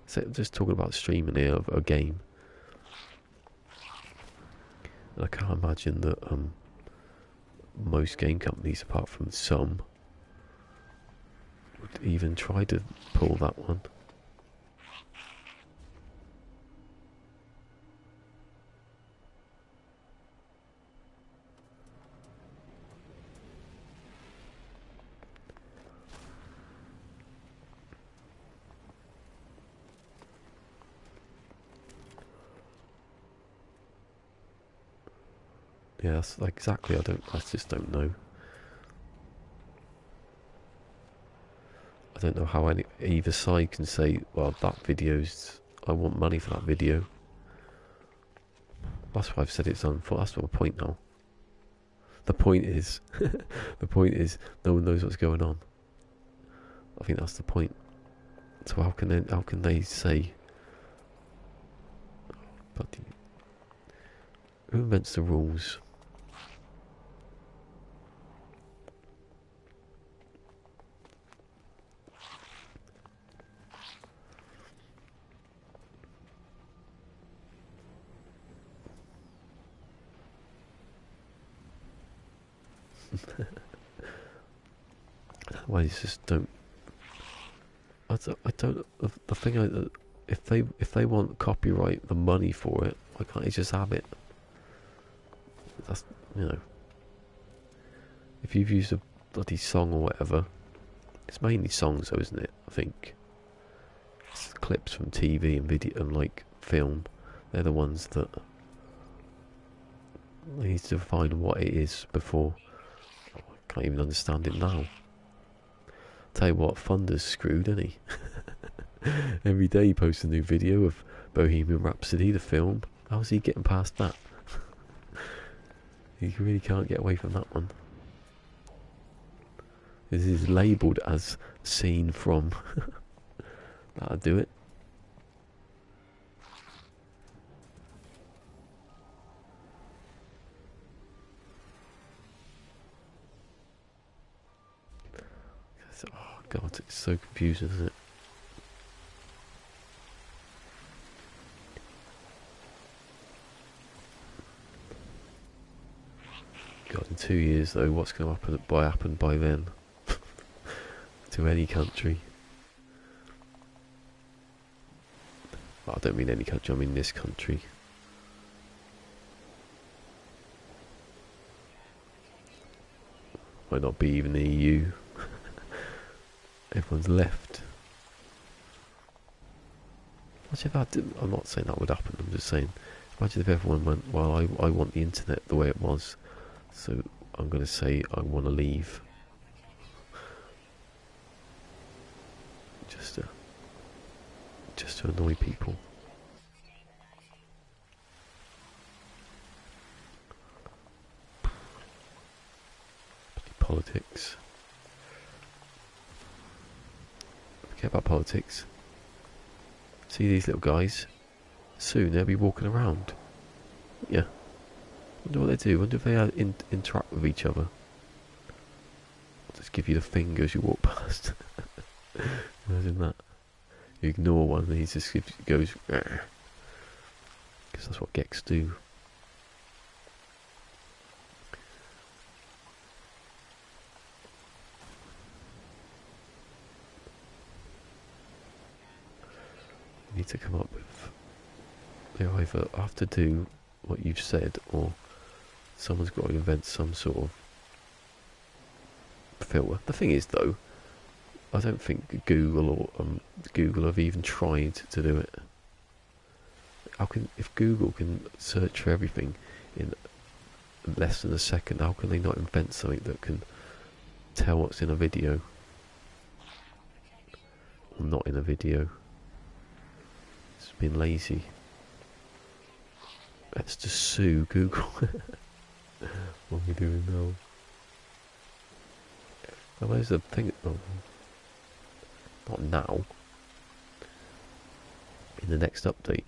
So just talking about streaming here of a game. And I can't imagine that most game companies, apart from some, would even try to pull that one. Yeah, that's like exactly. I just don't know. I don't know how either side can say, well, that video's, I want money for that video. That's why I've said it's unfair. That's not the point now. The point is, the point is, no one knows what's going on. I think that's the point. So how can they say, bloody, who invents the rules? Why just don't. I don't. The thing. If they want copyright, the money for it, why can't they just have it? That's, you know. If you've used a bloody song or whatever, it's mainly songs though, isn't it? I think it's clips from TV and video and like film. They're the ones that they need to find what it is before. I can't even understand it now. Tell you what, Thunder's screwed, isn't he? Every day he posts a new video of Bohemian Rhapsody, the film. How's he getting past that? He really can't get away from that one. This is labelled as scene from. That'll do it. Oh god, it's so confusing, isn't it? God, in 2 years though, what's going to happen by then? To any country. Well, I don't mean any country, I mean this country. Might not be even the EU. Everyone's left. Imagine if that didn't, I'm not saying that would happen, I'm just saying, imagine if everyone went, well, I want the internet the way it was, so I'm going to say I want to leave. Just to annoy people. Politics. Forget about politics. See these little guys? Soon they'll be walking around. Yeah. Wonder what they do. Wonder if they interact with each other. I'll just give you the finger as you walk past. Imagine that. You ignore one and he just goes, because that's what gecks do. You need to come up with, They either have to do what you've said, or someone's got to invent some sort of filter. The thing is, though, I don't think Google or Google have even tried to do it. If Google can search for everything in less than a second, how can they not invent something that can tell what's in a video or not in a video? It's been lazy. Let's just sue Google. What are we doing now? Well, there's the thing. Oh, not now. In the next update,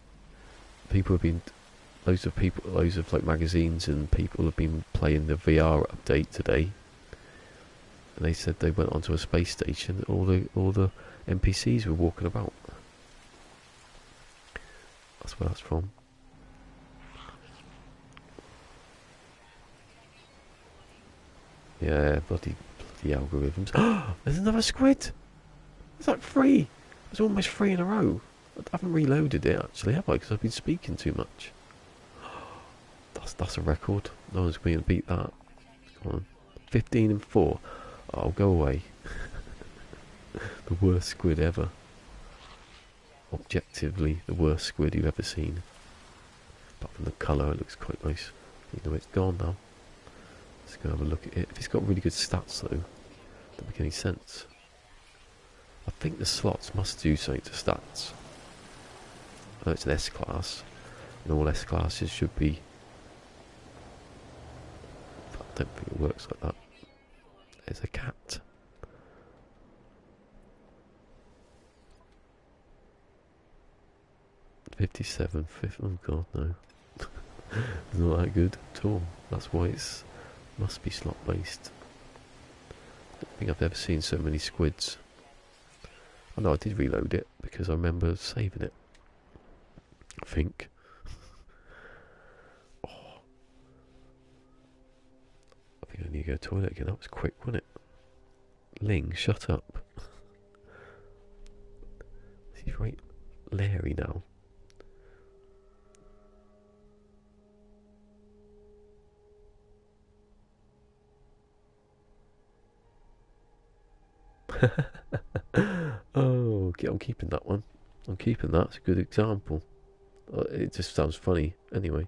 people have been. Loads of like magazines and people have been playing the VR update today. And they said they went onto a space station. All the NPCs were walking about. That's where that's from. Yeah, bloody algorithms. There's another squid. It's like 3. It's almost 3 in a row. I haven't reloaded it actually, have I? Because I've been speaking too much. That's a record. No one's going to beat that. Come on. 15 and 4. Oh, go away. The worst squid ever. Objectively, the worst squid you've ever seen. Apart from the colour, it looks quite nice. You know, it's gone now. Let's go have a look at it. If it's got really good stats, though, doesn't make any sense. I think the slots must do something to stats. I know it's an S class, and all S classes should be. I don't think it works like that. There's a cat. $57. Oh god, no. It's not that good at all. That's why it's must be slot based. I don't think I've ever seen so many squids. I know I did reload it because I remember saving it. I think. Oh. I think I need to go to the toilet again. That was quick, wasn't it? Ling, shut up. He's right Larry now. Oh, I'm keeping that one. I'm keeping that. It's a good example. It just sounds funny. Anyway.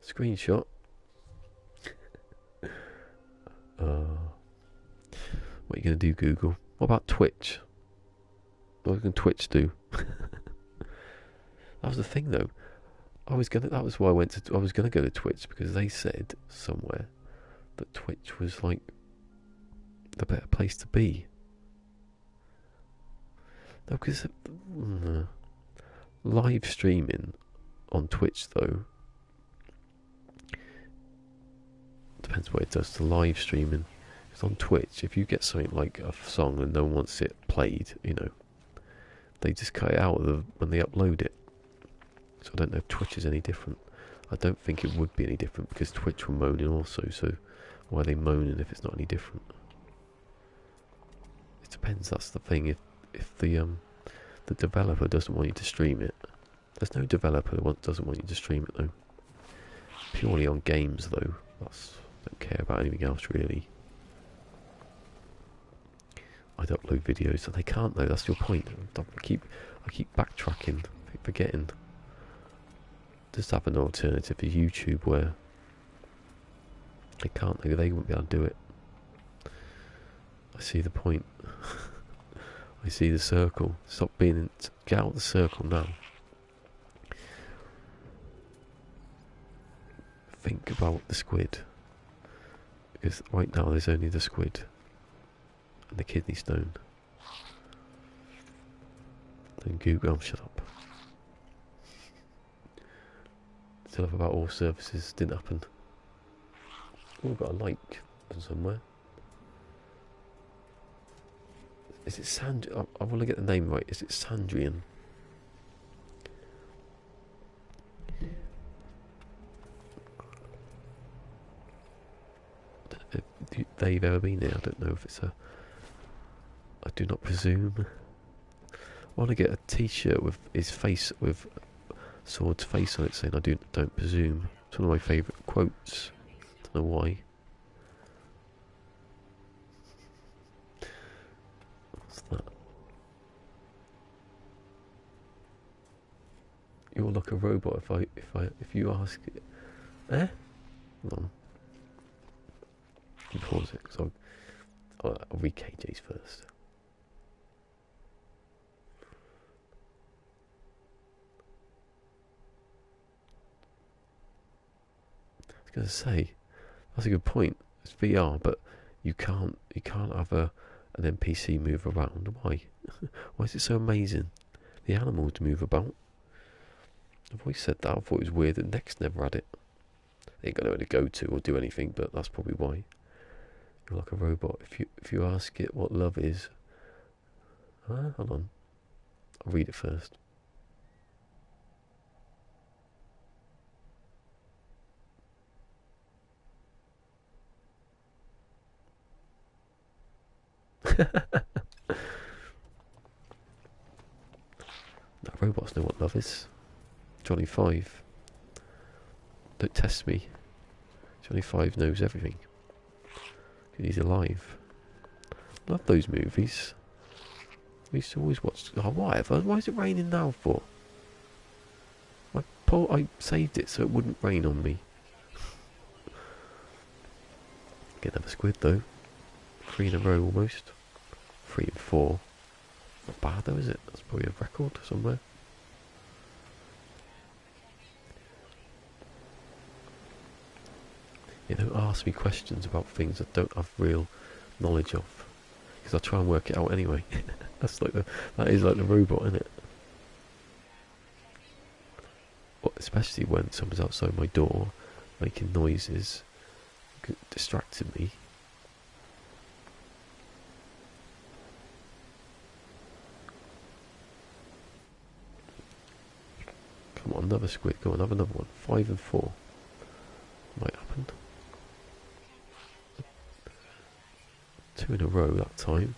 Screenshot. What are you going to do, Google? What about Twitch? What can Twitch do? That was the thing, though. That was why I was going to go to Twitch, because they said somewhere that Twitch was like the better place to be. No, because live streaming on Twitch, though, depends what it does to live streaming. Because on Twitch, if you get something like a song and no one wants it played, you know, they just cut it out when they upload it. So I don't know if Twitch is any different. I don't think it would be any different, because Twitch were moaning also. So why are they moaning if it's not any different? It depends. That's the thing. If the developer doesn't want you to stream it, there's no developer that doesn't want you to stream it though. Purely on games though. Don't care about anything else really. I'd upload videos, and they can't though. That's your point. I keep backtracking, I keep forgetting. Just have an alternative to YouTube where they can't. They wouldn't be able to do it. I see the point. I see the circle. Stop being in. Get out of the circle now. Think about the squid. Because right now there's only the squid and the kidney stone. Then Google. Oh, shut up. Stuff about all services didn't happen. Oh, we've got a like somewhere. Is it I want to get the name right. Is it Sandrian? If they've ever been there, I don't know if it's a. I do not presume. I want to get a T-shirt with his face, with Sword's face on it, saying "I don't presume." It's one of my favourite quotes. Don't know why. What's that? You're like a robot. If you ask it, eh? Hold on. You pause it because I'll read KJ's first. I was going to say that's a good point. It's VR, but you can't have an NPC move around. Why? Why is it so amazing? The animals move about. I've always said that. I thought it was weird that Next never had it. They ain't got nowhere to go to or do anything, but that's probably why. You're like a robot. If you ask it what love is, hold on, I'll read it first. No, robots know what love is. Johnny 5. Don't test me. Johnny 5 knows everything. He's alive. Love those movies. We used to always watch. Oh, whatever. Why is it raining now for? I saved it so it wouldn't rain on me. Get another squid though. 3 in a row almost. 3 and 4. Not bad though, is it? That's probably a record somewhere. Don't ask me questions about things I don't have real knowledge of, because I try and work it out anyway. That is like the robot, isn't it? Well, especially when someone's outside my door making noises, distracting me. Come on, another squid. Go on, have another one. 5 and 4. Might happen. 2 in a row that time.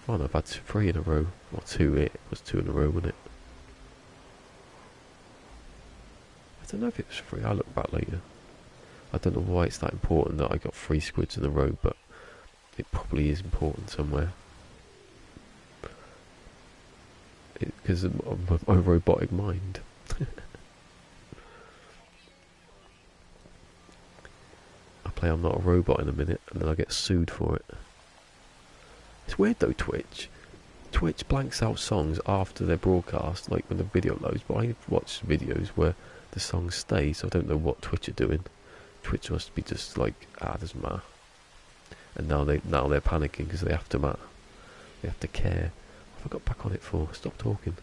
Oh no, I've had 3 in a row. Or 2, it was 2 in a row, wasn't it? I don't know if it was 3, I'll look back later. I don't know why it's that important that I got 3 squids in a row, but it probably is important somewhere. Because of my robotic mind. I play I'm Not a Robot in a minute, and then I get sued for it. It's weird though, Twitch. Twitch blanks out songs after they're broadcast, like when the video loads, but I watch videos where the songs stay, so I don't know what Twitch are doing. Twitch must be just like, doesn't matter. And now they're panicking because they have to matter. They have to care. What have I got back on it for? Stop talking.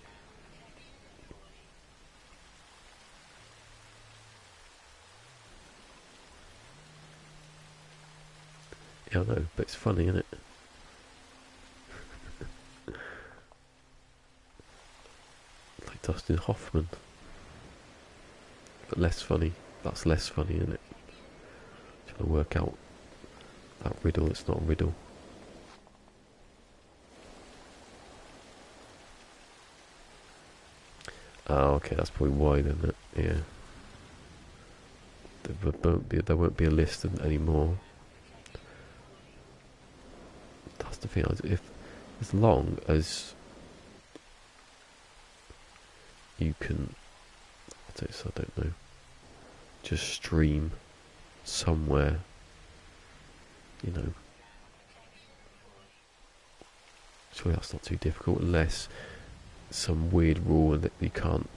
Yeah, I know, but it's funny, isn't it? Like Dustin Hoffman. But less funny. That's less funny, isn't it? Trying to work out that riddle. It's not a riddle. Oh, okay, that's probably why then. Yeah. There won't be a list anymore. That's the thing. If as long as you can, I don't know, just stream somewhere, surely that's not too difficult, unless some weird rule that you can't,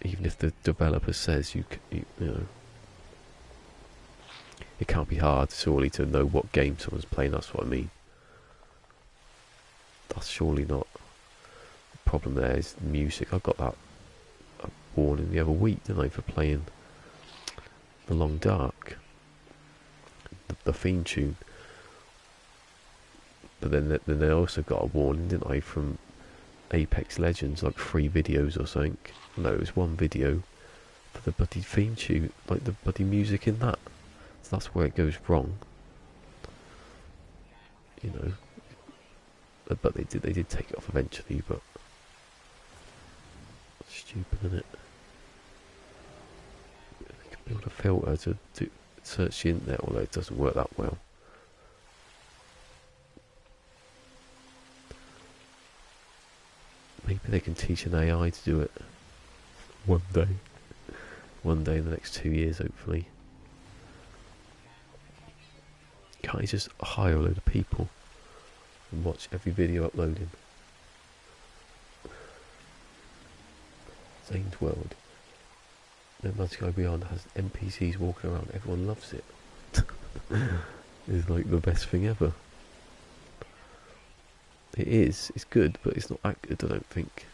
even if the developer says you it can't be hard surely to know what game someone's playing. That's what I mean. That's surely not the problem. There is music. I got that warning the other week, didn't I, for playing The Long Dark, the theme tune. But then they also got a warning, didn't I, from Apex Legends, like 3 videos or something. No, it was 1 video for the bloody theme tune, like the bloody music in that. So that's where it goes wrong. But they did take it off eventually. But stupid, isn't it? They can build a filter to search the internet, although it doesn't work that well. Maybe they can teach an AI to do it one day. One day in the next 2 years, hopefully. Can't you just hire a load of people and watch every video uploading? Zane's World. No Magic Go Beyond has NPCs walking around. Everyone loves it. It's like the best thing ever. It is. It's good, but it's not that good, I don't think.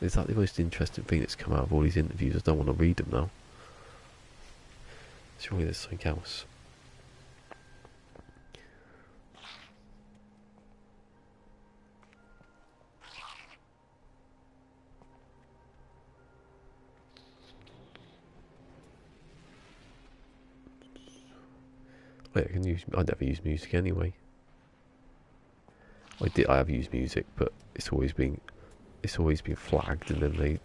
Is that the most interesting thing that's come out of all these interviews? I don't want to read them now. Surely there's something else. Wait, I never use music anyway. I have used music, but it's always been flagged, and then they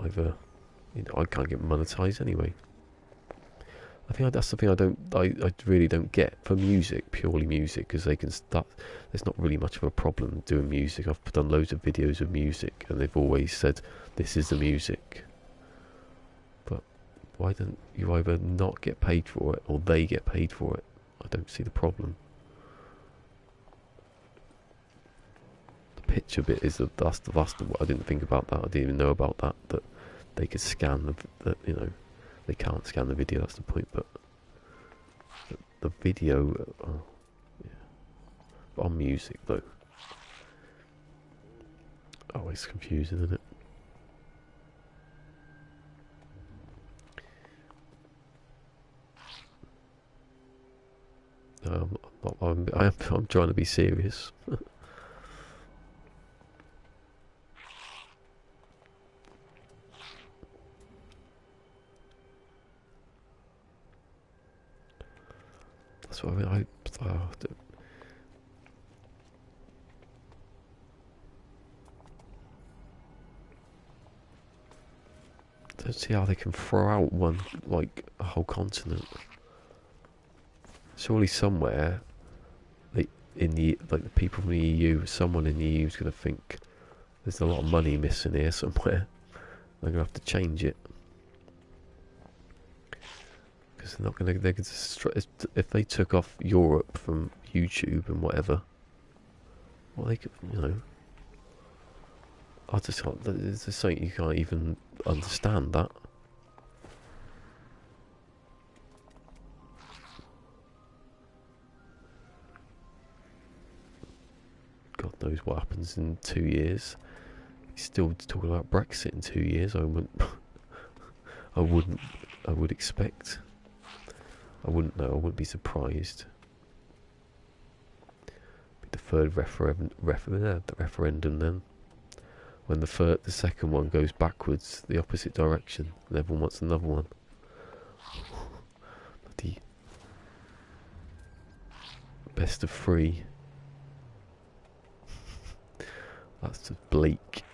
either, I can't get monetized anyway. I think that's the thing I really don't get for music, purely music, because they can start. There's not really much of a problem doing music. I've done loads of videos of music, and they've always said this is the music. But why don't you either not get paid for it, or they get paid for it? I don't see the problem. The picture bit is that's the I didn't think about that. I didn't even know about that. That they could scan the they can't scan the video. That's the point. But the video, yeah. But on music though, oh, it's confusing, isn't it? I'm trying to be serious. That's what I don't see how they can throw out a whole continent. Surely somewhere, the people from the EU, someone in the EU is going to think there's a lot of money missing here somewhere. They're going to have to change it. Because they're not going to. If they took off Europe from YouTube and whatever, well, they could, I just can't. There's just something you can't even understand that. God knows what happens in 2 years. He's still talking about Brexit in 2 years. I would expect. I wouldn't know. I wouldn't be surprised. Be the third referendum then. When the second one goes backwards, the opposite direction, and everyone wants another one. Bloody best of 3. That's just bleak.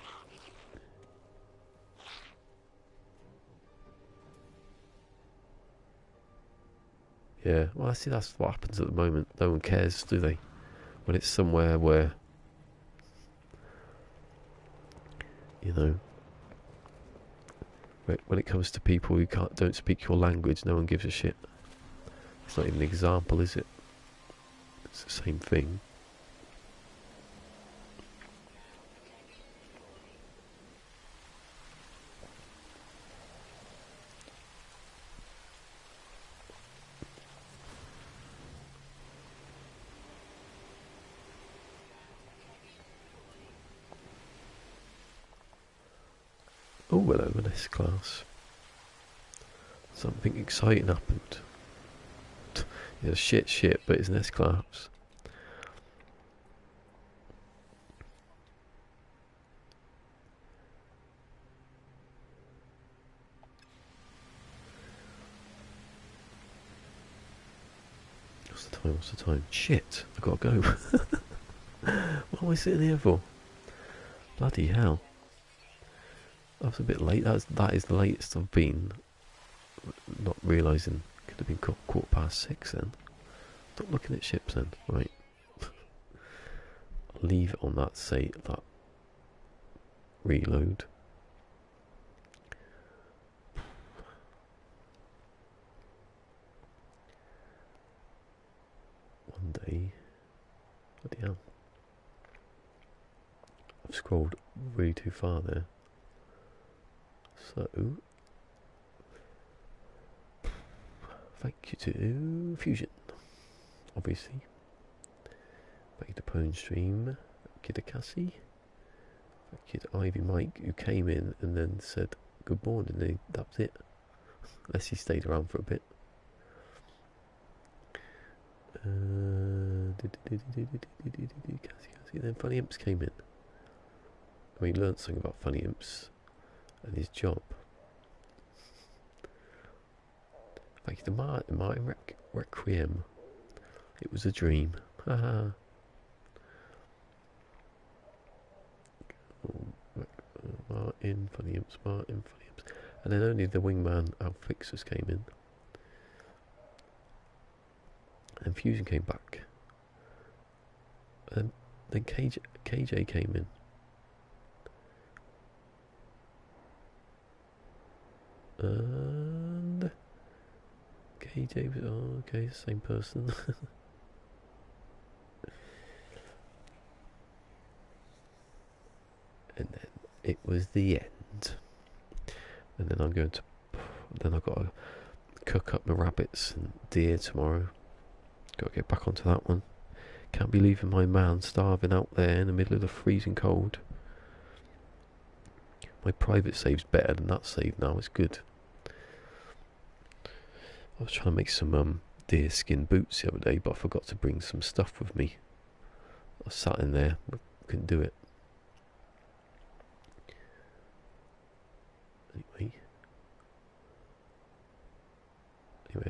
Yeah, well, I see that's what happens at the moment. No one cares, do they? When it's somewhere where, when it comes to people who don't speak your language, no one gives a shit. It's not even an example, is it? It's the same thing. Oh, hello, an S-Class. Something exciting happened. Yeah, shit, but it's an S-Class. What's the time? Shit, I've got to go. What am I sitting here for? Bloody hell. I was a bit late. That is the latest I've been. Not realising. Could have been 6:15 then. Stop looking at ships then. Right. I'll leave it on that, say that. Reload. One day. Bloody hell. I've scrolled way too far there. So, thank you to Fusion, obviously. Thank you to Pone Stream, thank you to Cassie, thank you to Ivy Mike, who came in and then said good morning, and that was it. Unless he stayed around for a bit. Cassie, then Funny Imps came in. We learned something about Funny Imps and his job. Thank you to Martin Requiem. It was a dream. Haha. Martin, Funny Imps. And then only the wingman outfixers came in. And Fusion came back. And then KJ came in. And KJ was, okay, same person. And then it was the end. And then I've got to cook up my rabbits and deer tomorrow. Got to get back onto that one. Can't be leaving my man starving out there in the middle of the freezing cold. My private save's better than that save now, it's good. I was trying to make some deer skin boots the other day, but I forgot to bring some stuff with me. I sat in there, but couldn't do it. Anyway,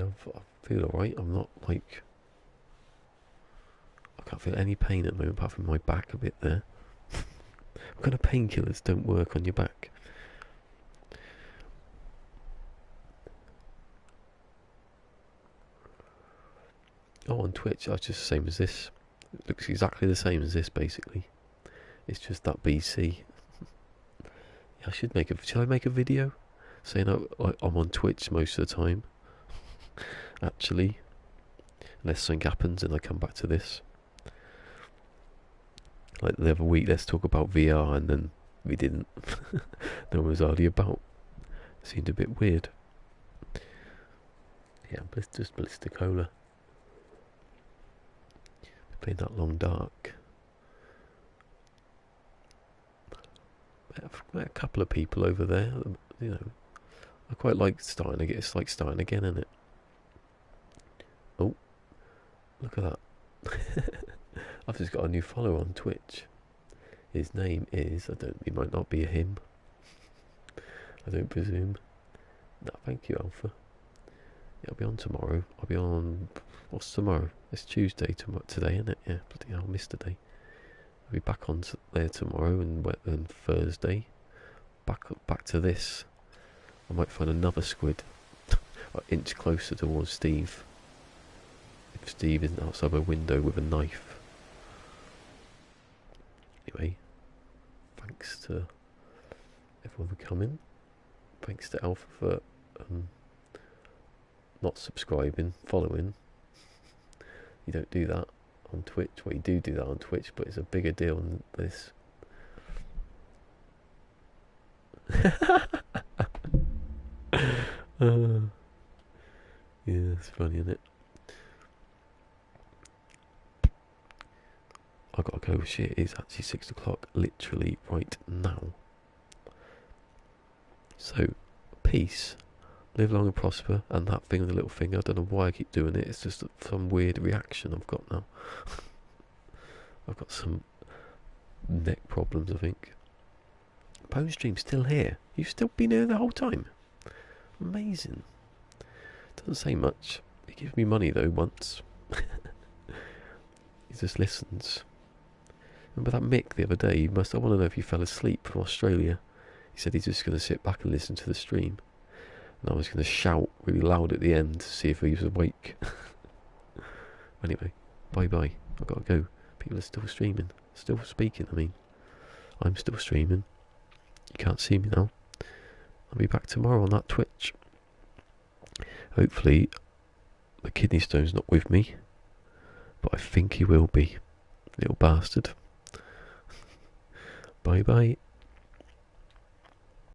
I feel alright. I'm not like... I can't feel any pain at the moment apart from my back a bit there. What kind of painkillers don't work on your back? Oh, on Twitch, that's just the same as this. It looks exactly the same as this, basically. It's just that BC. Yeah, I should make a... Shall I make a video? Saying I'm on Twitch most of the time. Actually. Unless something happens and I come back to this. Like the other week, let's talk about VR, and then we didn't. No one was hardly about. It seemed a bit weird. Yeah, just Ballistic Cola. Playing that Long Dark. Met a couple of people over there. You know, I quite like starting again. It's like starting again, isn't it? Oh, look at that. I've just got a new follower on Twitch. His name is, he might not be a him. I don't presume. No, thank you, Alpha. Yeah, I'll be on tomorrow. I'll be on, what's tomorrow? It's Tuesday today, isn't it? Yeah, bloody hell, I missed a day. I'll be back on there tomorrow and Thursday. Back to this. I might find another squid. An inch closer towards Steve. If Steve isn't outside my window with a knife. Anyway, thanks to everyone for coming. Thanks to Alpha for not subscribing, following. You don't do that on Twitch. Well, you do that on Twitch, but it's a bigger deal than this. Yeah, it's funny, isn't it? I gotta go. Shit, it's actually 6 o'clock, literally right now. So, peace, live long and prosper, and that thing with the little finger. I don't know why I keep doing it. It's just some weird reaction I've got now. I've got some neck problems, I think. Pone Stream's still here. You've still been here the whole time. Amazing. Doesn't say much. He gives me money though once. He just listens. Remember that Mick the other day? I want to know if he fell asleep from Australia. He said he's just going to sit back and listen to the stream. And I was going to shout really loud at the end to see if he was awake. Anyway, bye-bye. I've got to go. People are still streaming. Still speaking, I mean. I'm still streaming. You can't see me now. I'll be back tomorrow on that Twitch. Hopefully, the kidney stone's not with me. But I think he will be. Little bastard. Bye-bye.